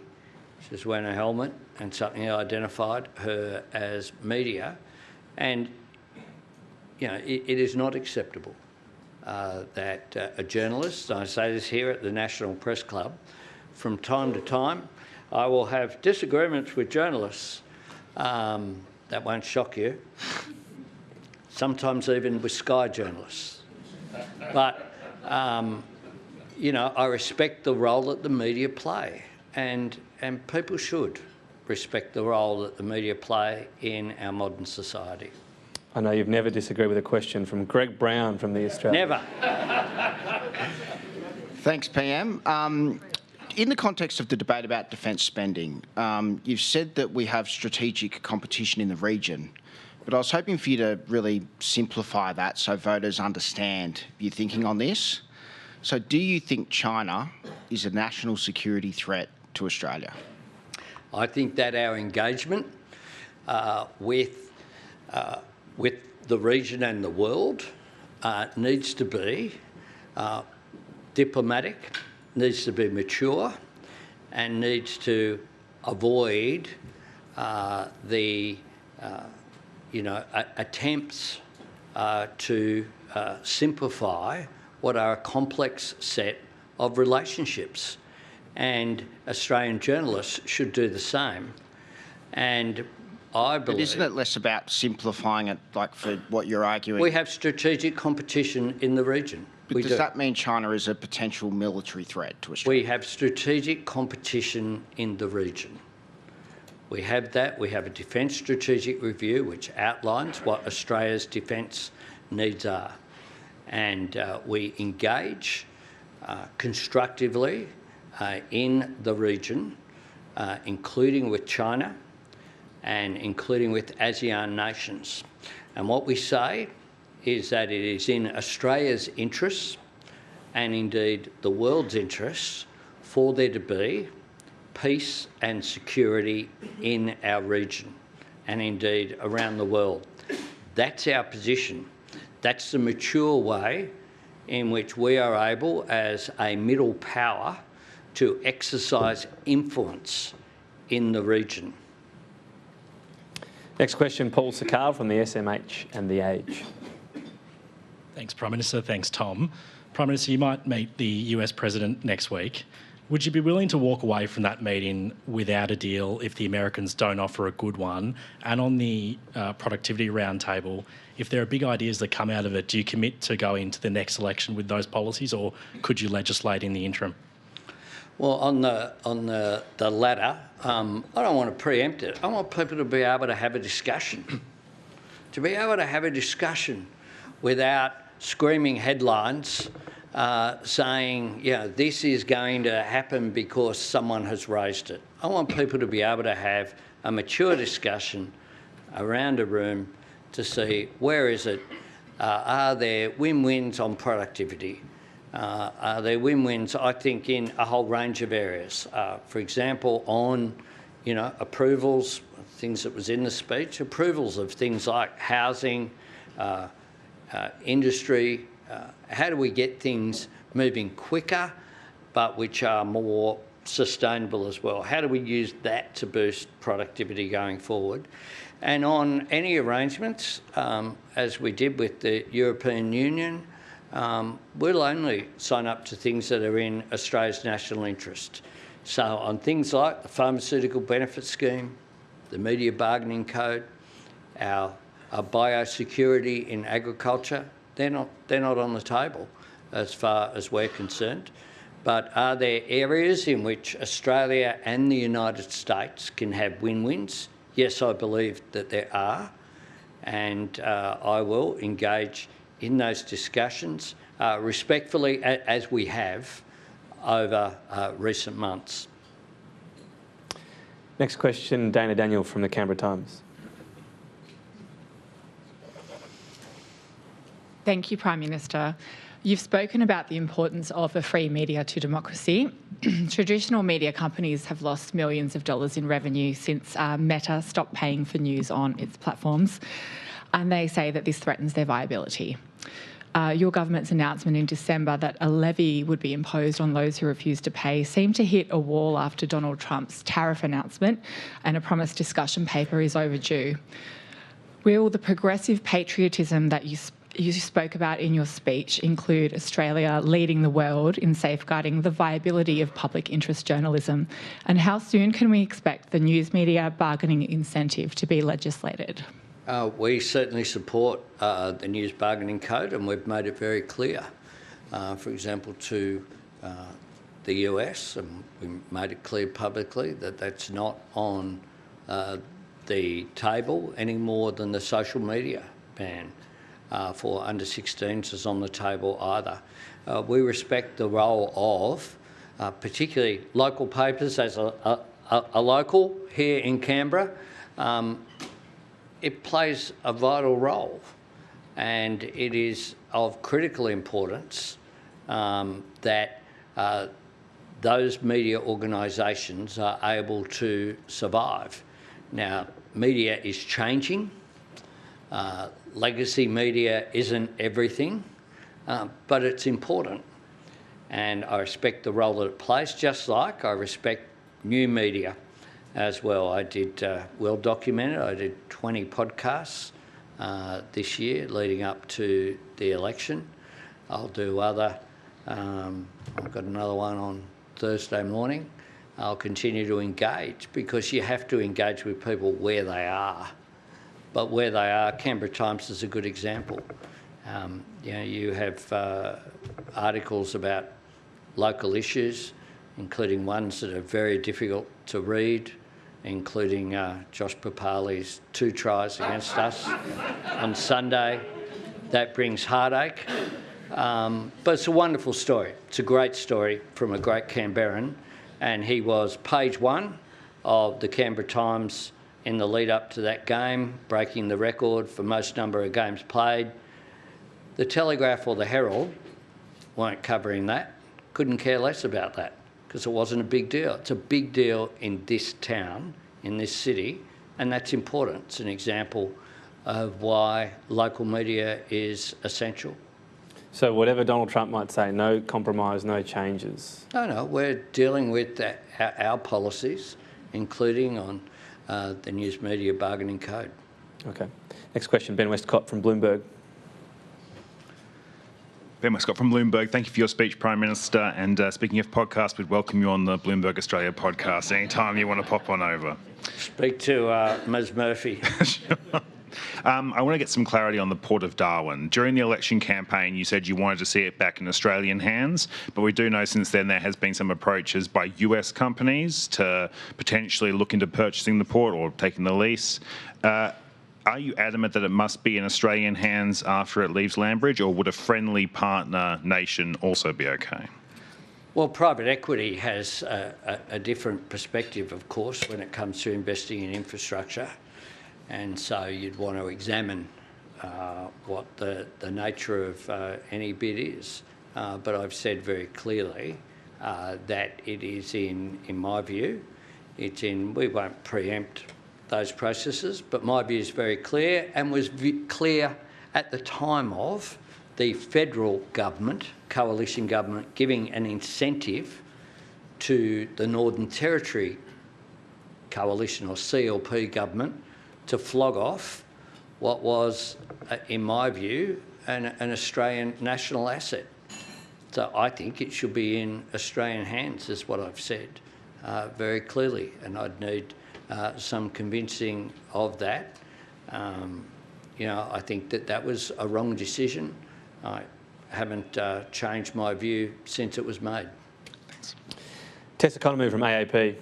She was wearing a helmet, and something identified her as media. And it is not acceptable that a journalist, and I say this here at the National Press Club, from time to time, I will have disagreements with journalists. That won't shock you. Sometimes even with Sky journalists. But, I respect the role that the media play, and people should respect the role that the media play in our modern society. I know you've never disagreed with a question from Greg Brown from the Australian. Never. Thanks, PM. In the context of the debate about defence spending, you've said that we have strategic competition in the region. But I was hoping for you to really simplify that so voters understand your thinking on this. So do you think China is a national security threat to Australia? I think that our engagement with the region and the world needs to be diplomatic, needs to be mature, and needs to avoid the attempts to simplify what are a complex set of relationships. And Australian journalists should do the same. And I believe... But isn't it less about simplifying it, like for what you're arguing? We have strategic competition in the region. But does that mean China is a potential military threat to Australia? We have strategic competition in the region. We have that. We have a defence strategic review which outlines what Australia's defence needs are. And we engage constructively in the region, including with China and including with ASEAN nations. And what we say is that it is in Australia's interests and indeed the world's interests for there to be peace and security in our region and indeed around the world. That's our position. That's the mature way in which we are able, as a middle power, to exercise influence in the region. Next question, Paul Sakal from the SMH and The Age. Thanks, Prime Minister. Thanks, Tom. Prime Minister, you might meet the US President next week. Would you be willing to walk away from that meeting without a deal if the Americans don't offer a good one? And on the productivity roundtable, if there are big ideas that come out of it, do you commit to go into the next election with those policies, or could you legislate in the interim? Well, on the latter, I don't want to preempt it. I want people to be able to have a discussion. To be able to have a discussion without screaming headlines saying, this is going to happen because someone has raised it. I want people to be able to have a mature discussion around a room to see where is it, are there win-wins on productivity, are there win-wins, I think, in a whole range of areas. For example, on, approvals, things that was in the speech, approvals of things like housing, industry, how do we get things moving quicker, but which are more sustainable as well? How do we use that to boost productivity going forward? And on any arrangements, as we did with the European Union, we'll only sign up to things that are in Australia's national interest. So on things like the Pharmaceutical Benefit Scheme, the Media Bargaining Code, our biosecurity in agriculture, they're not on the table as far as we're concerned. But are there areas in which Australia and the United States can have win-wins? Yes, I believe that there are, and I will engage in those discussions respectfully, as we have over recent months. Next question, Dana Daniel from the Canberra Times. Thank you, Prime Minister. You've spoken about the importance of a free media to democracy. Traditional media companies have lost millions of dollars in revenue since Meta stopped paying for news on its platforms, and they say that this threatens their viability. Your government's announcement in December that a levy would be imposed on those who refuse to pay seemed to hit a wall after Donald Trump's tariff announcement, and a promised discussion paper is overdue. Will the progressive patriotism that you spoke about in your speech include Australia leading the world in safeguarding the viability of public interest journalism? And how soon can we expect the news media bargaining incentive to be legislated? We certainly support the News Bargaining Code, and we've made it very clear, for example, to the US, and we made it clear publicly that that's not on the table any more than the social media ban for under 16s is on the table either. We respect the role of particularly local papers. As a local here in Canberra, it plays a vital role, and it is of critical importance that those media organisations are able to survive. Now, media is changing. Legacy media isn't everything, but it's important. And I respect the role that it plays, just like I respect new media as well. I did well documented. I did 20 podcasts this year leading up to the election. I'll do other. I've got another one on Thursday morning. I'll continue to engage because you have to engage with people where they are. But where they are, Canberra Times is a good example. You have articles about local issues, including ones that are very difficult to read, including Josh Papali's 2 tries against us on Sunday. That brings heartache. But it's a wonderful story. It's a great story from a great Canberran, and he was page 1 of the Canberra Times in the lead up to that game, breaking the record for most number of games played. The Telegraph or the Herald weren't covering that, couldn't care less about that because it wasn't a big deal. It's a big deal in this town, in this city, and that's important. It's an example of why local media is essential. So whatever Donald Trump might say, no compromise, no changes? No, we're dealing with our policies, including on the News Media Bargaining Code. Okay. Next question, Ben Westcott from Bloomberg. Ben Westcott from Bloomberg. Thank you for your speech, Prime Minister. And speaking of podcasts, we'd welcome you on the Bloomberg Australia podcast anytime you want to pop on over. Speak to Ms Murphy. I want to get some clarity on the Port of Darwin. During the election campaign, you said you wanted to see it back in Australian hands, but we do know since then there has been some approaches by US companies to potentially look into purchasing the port or taking the lease. Are you adamant that it must be in Australian hands after it leaves Landbridge, or would a friendly partner nation also be okay? Well, private equity has a different perspective, of course, when it comes to investing in infrastructure. And so you'd want to examine what the nature of any bid is. But I've said very clearly that it is in my view, we won't preempt those processes, but my view is very clear and was clear at the time of the federal government, coalition government, giving an incentive to the Northern Territory coalition or CLP government to flog off what was, in my view, an Australian national asset. So I think it should be in Australian hands, is what I've said very clearly, and I'd need some convincing of that. I think that was a wrong decision. I haven't changed my view since it was made. Thanks. Tessa Conomu from AAP.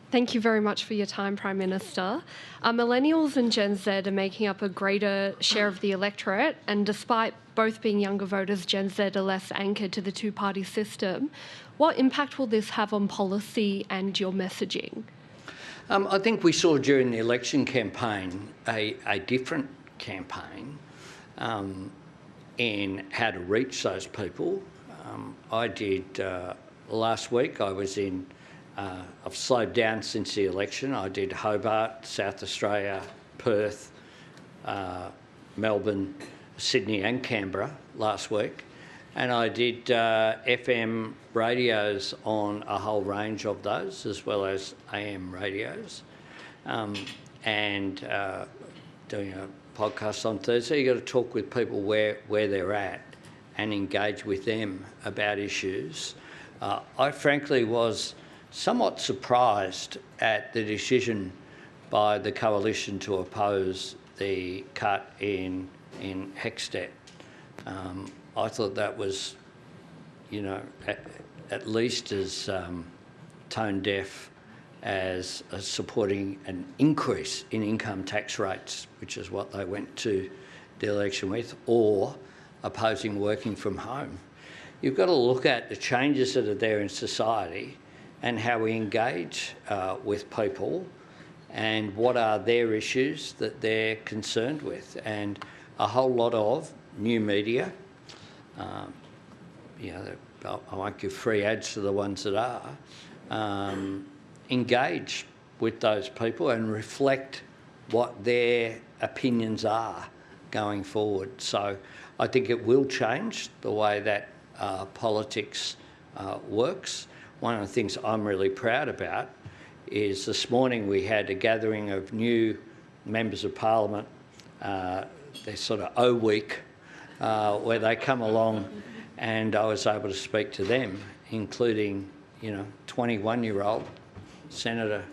Thank you very much for your time, Prime Minister. Millennials and Gen Z are making up a greater share of the electorate, and despite both being younger voters, Gen Z are less anchored to the two-party system. What impact will this have on policy and your messaging? I think we saw during the election campaign a different campaign in how to reach those people. I did last week, I've slowed down since the election. I did Hobart, South Australia, Perth, Melbourne, Sydney and Canberra last week. And I did FM radios on a whole range of those, as well as AM radios. And doing a podcast on Thursday, you've got to talk with people where they're at and engage with them about issues. I frankly was somewhat surprised at the decision by the coalition to oppose the cut in HECS debt. I thought that was, at least as tone deaf as supporting an increase in income tax rates, which is what they went to the election with, or opposing working from home. You've got to look at the changes that are there in society and how we engage with people and what are their issues that they're concerned with. And a whole lot of new media, I won't give free ads to the ones that are, engage with those people and reflect what their opinions are going forward. So I think it will change the way that politics works. One of the things I'm really proud about is this morning we had a gathering of new members of parliament, their sort of O week, where they come along, and I was able to speak to them, including, 21-year-old Senator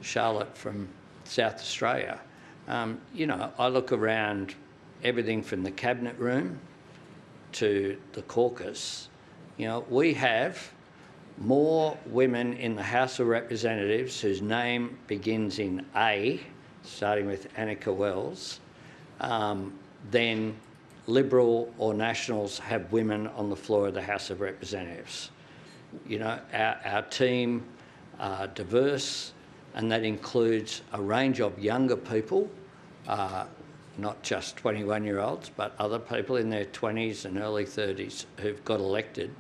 Charlotte from South Australia. I look around everything from the cabinet room to the caucus. We have more women in the House of Representatives whose name begins in A, starting with Annika Wells, than Liberal or Nationals have women on the floor of the House of Representatives. Our team are diverse, and that includes a range of younger people, not just 21-year-olds, but other people in their 20s and early 30s who've got elected.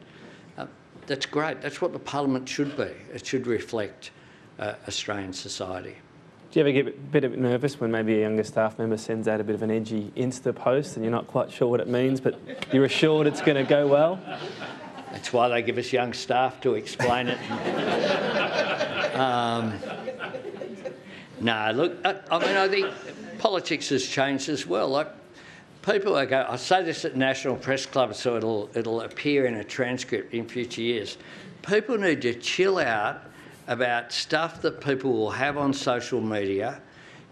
That's great. That's what the parliament should be. It should reflect Australian society. Do you ever get a bit nervous when maybe a younger staff member sends out a bit of an edgy Insta post and you're not quite sure what it means, but you're assured it's going to go well? That's why they give us young staff to explain it. No, look, I think politics has changed as well. Like, people I say this at National Press Club so it'll appear in a transcript in future years. People need to chill out about stuff that people will have on social media.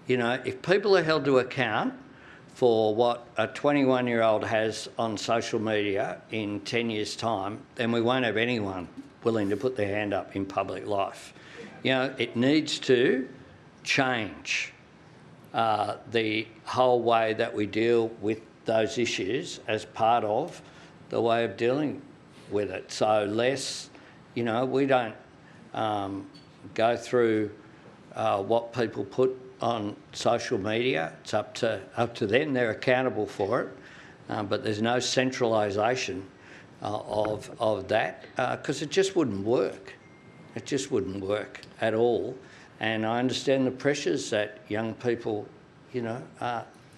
If people are held to account for what a 21-year-old has on social media in 10 years' time, then we won't have anyone willing to put their hand up in public life. It needs to change the whole way that we deal with those issues as part of the way of dealing with it. So less, we don't go through what people put on social media. It's up to them. They're accountable for it, but there's no centralisation of that because it just wouldn't work. It just wouldn't work at all. And I understand the pressures that young people,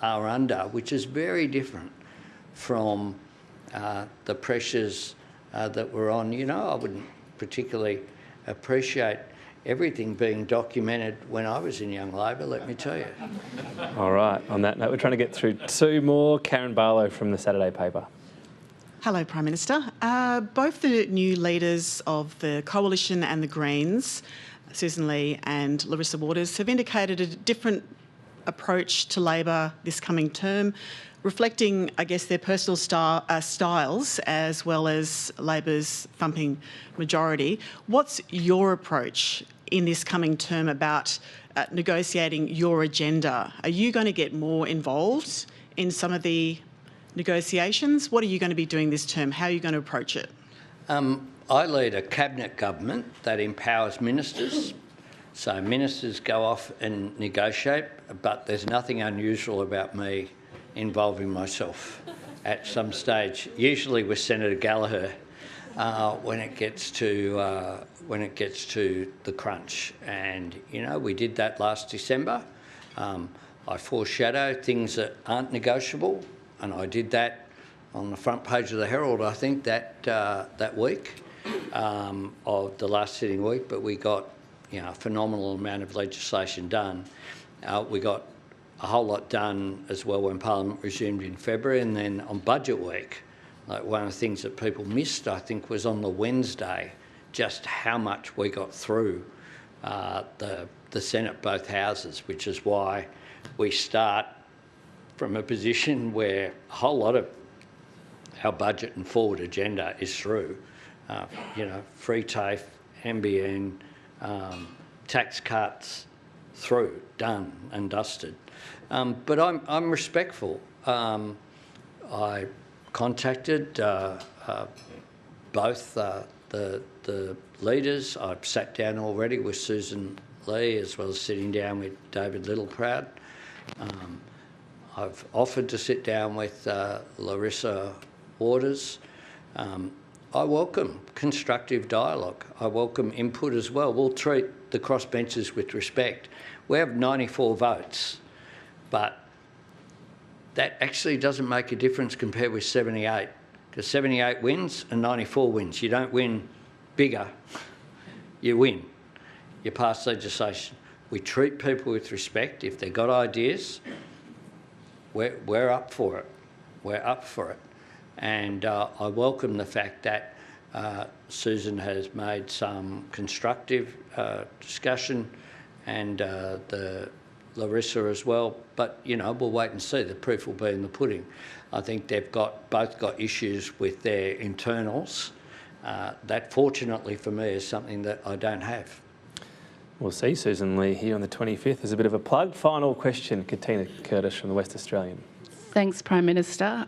are under, which is very different from the pressures that were on. I wouldn't particularly appreciate everything being documented when I was in Young Labor, let me tell you. All right, on that note, we're trying to get through two more. Karen Barlow from the Saturday paper. Hello, Prime Minister. Both the new leaders of the Coalition and the Greens, Susan Lee and Larissa Waters, have indicated a different approach to Labor this coming term, reflecting, I guess, their personal styles as well as Labor's thumping majority. What's your approach in this coming term about negotiating your agenda? Are you going to get more involved in some of the negotiations? What are you going to be doing this term? How are you going to approach it? I lead a cabinet government that empowers ministers. So ministers go off and negotiate, but there's nothing unusual about me involving myself at some stage, usually with Senator Gallagher, when it gets to the crunch. And we did that last December. I foreshadow things that aren't negotiable, and I did that on the front page of the Herald, I think, that week of the last sitting week. But we got a phenomenal amount of legislation done. We got a whole lot done as well when Parliament resumed in February, and then on budget week, like one of the things that people missed, I think, was on the Wednesday, just how much we got through the Senate, both houses, which is why we start from a position where a whole lot of our budget and forward agenda is through. Free TAFE, NBN, tax cuts, through, done and dusted. But I'm respectful. I contacted both the leaders. I've sat down already with Susan Lee, as well as sitting down with David Littleproud. I've offered to sit down with Larissa Waters. I welcome constructive dialogue. I welcome input as well. We'll treat the crossbenchers with respect. We have 94 votes, but that actually doesn't make a difference compared with 78, because 78 wins and 94 wins. You don't win bigger, you win. You pass legislation. We treat people with respect. If they've got ideas, we're up for it. We're up for it. And I welcome the fact that Susan has made some constructive discussion, and the Larissa as well. But, you know, we'll wait and see. The proof will be in the pudding. I think they've both got issues with their internals. That, fortunately for me, is something that I don't have. We'll see Susan Lee here on the 25th as a bit of a plug. Final question, Katina Curtis from the West Australian. Thanks, Prime Minister.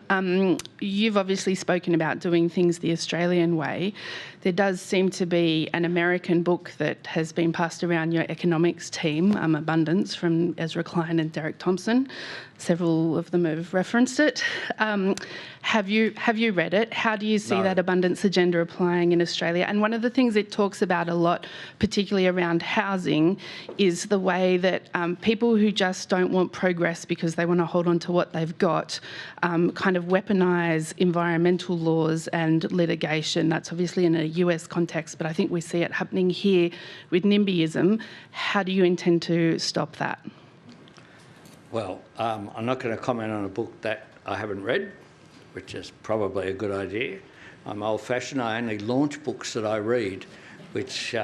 You've obviously spoken about doing things the Australian way. There does seem to be an American book that has been passed around your economics team, Abundance, from Ezra Klein and Derek Thompson. Several of them have referenced it. Have you read it? How do you see that abundance agenda applying in Australia? And one of the things it talks about a lot, particularly around housing, is the way that people who just don't want progress because they want to hold on to what they've got kind of weaponise environmental laws and litigation. That's obviously in a US context, but I think we see it happening here with NIMBYism. How do you intend to stop that? Well, I'm not going to comment on a book that I haven't read, which is probably a good idea. I'm old-fashioned. I only launch books that I read, which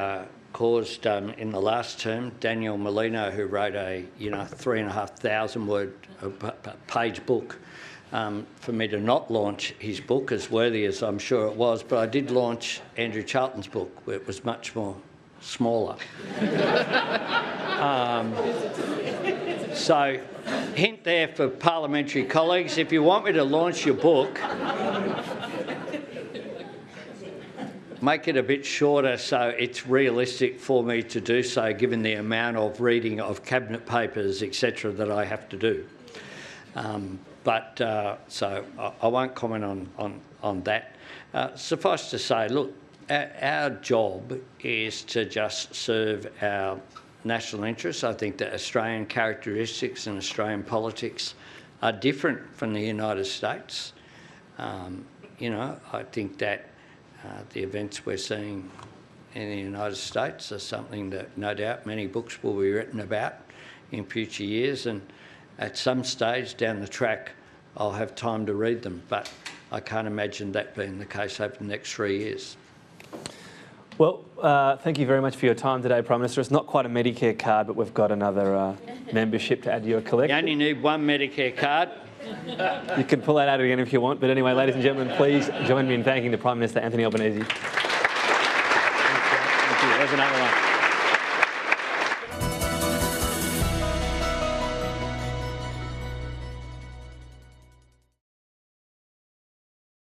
caused, in the last term, Daniel Molino, who wrote a 3,500 page book, for me to not launch his book, as worthy as I'm sure it was. But I did launch Andrew Charlton's book, where it was much more smaller. So, hint there for parliamentary colleagues, if you want me to launch your book, make it a bit shorter so it's realistic for me to do so, given the amount of reading of cabinet papers, etc., that I have to do. So I won't comment on that. Suffice to say, look, our job is to just serve our national interests. I think that Australian characteristics and Australian politics are different from the United States. I think that the events we're seeing in the United States are something that no doubt many books will be written about in future years, and at some stage down the track I'll have time to read them, but I can't imagine that being the case over the next 3 years. Well, thank you very much for your time today, Prime Minister. It's not quite a Medicare card, but we've got another membership to add to your collection. You only need one Medicare card. You can pull that out again if you want. But anyway, ladies and gentlemen, please join me in thanking the Prime Minister, Anthony Albanese. Thank you. There's another one.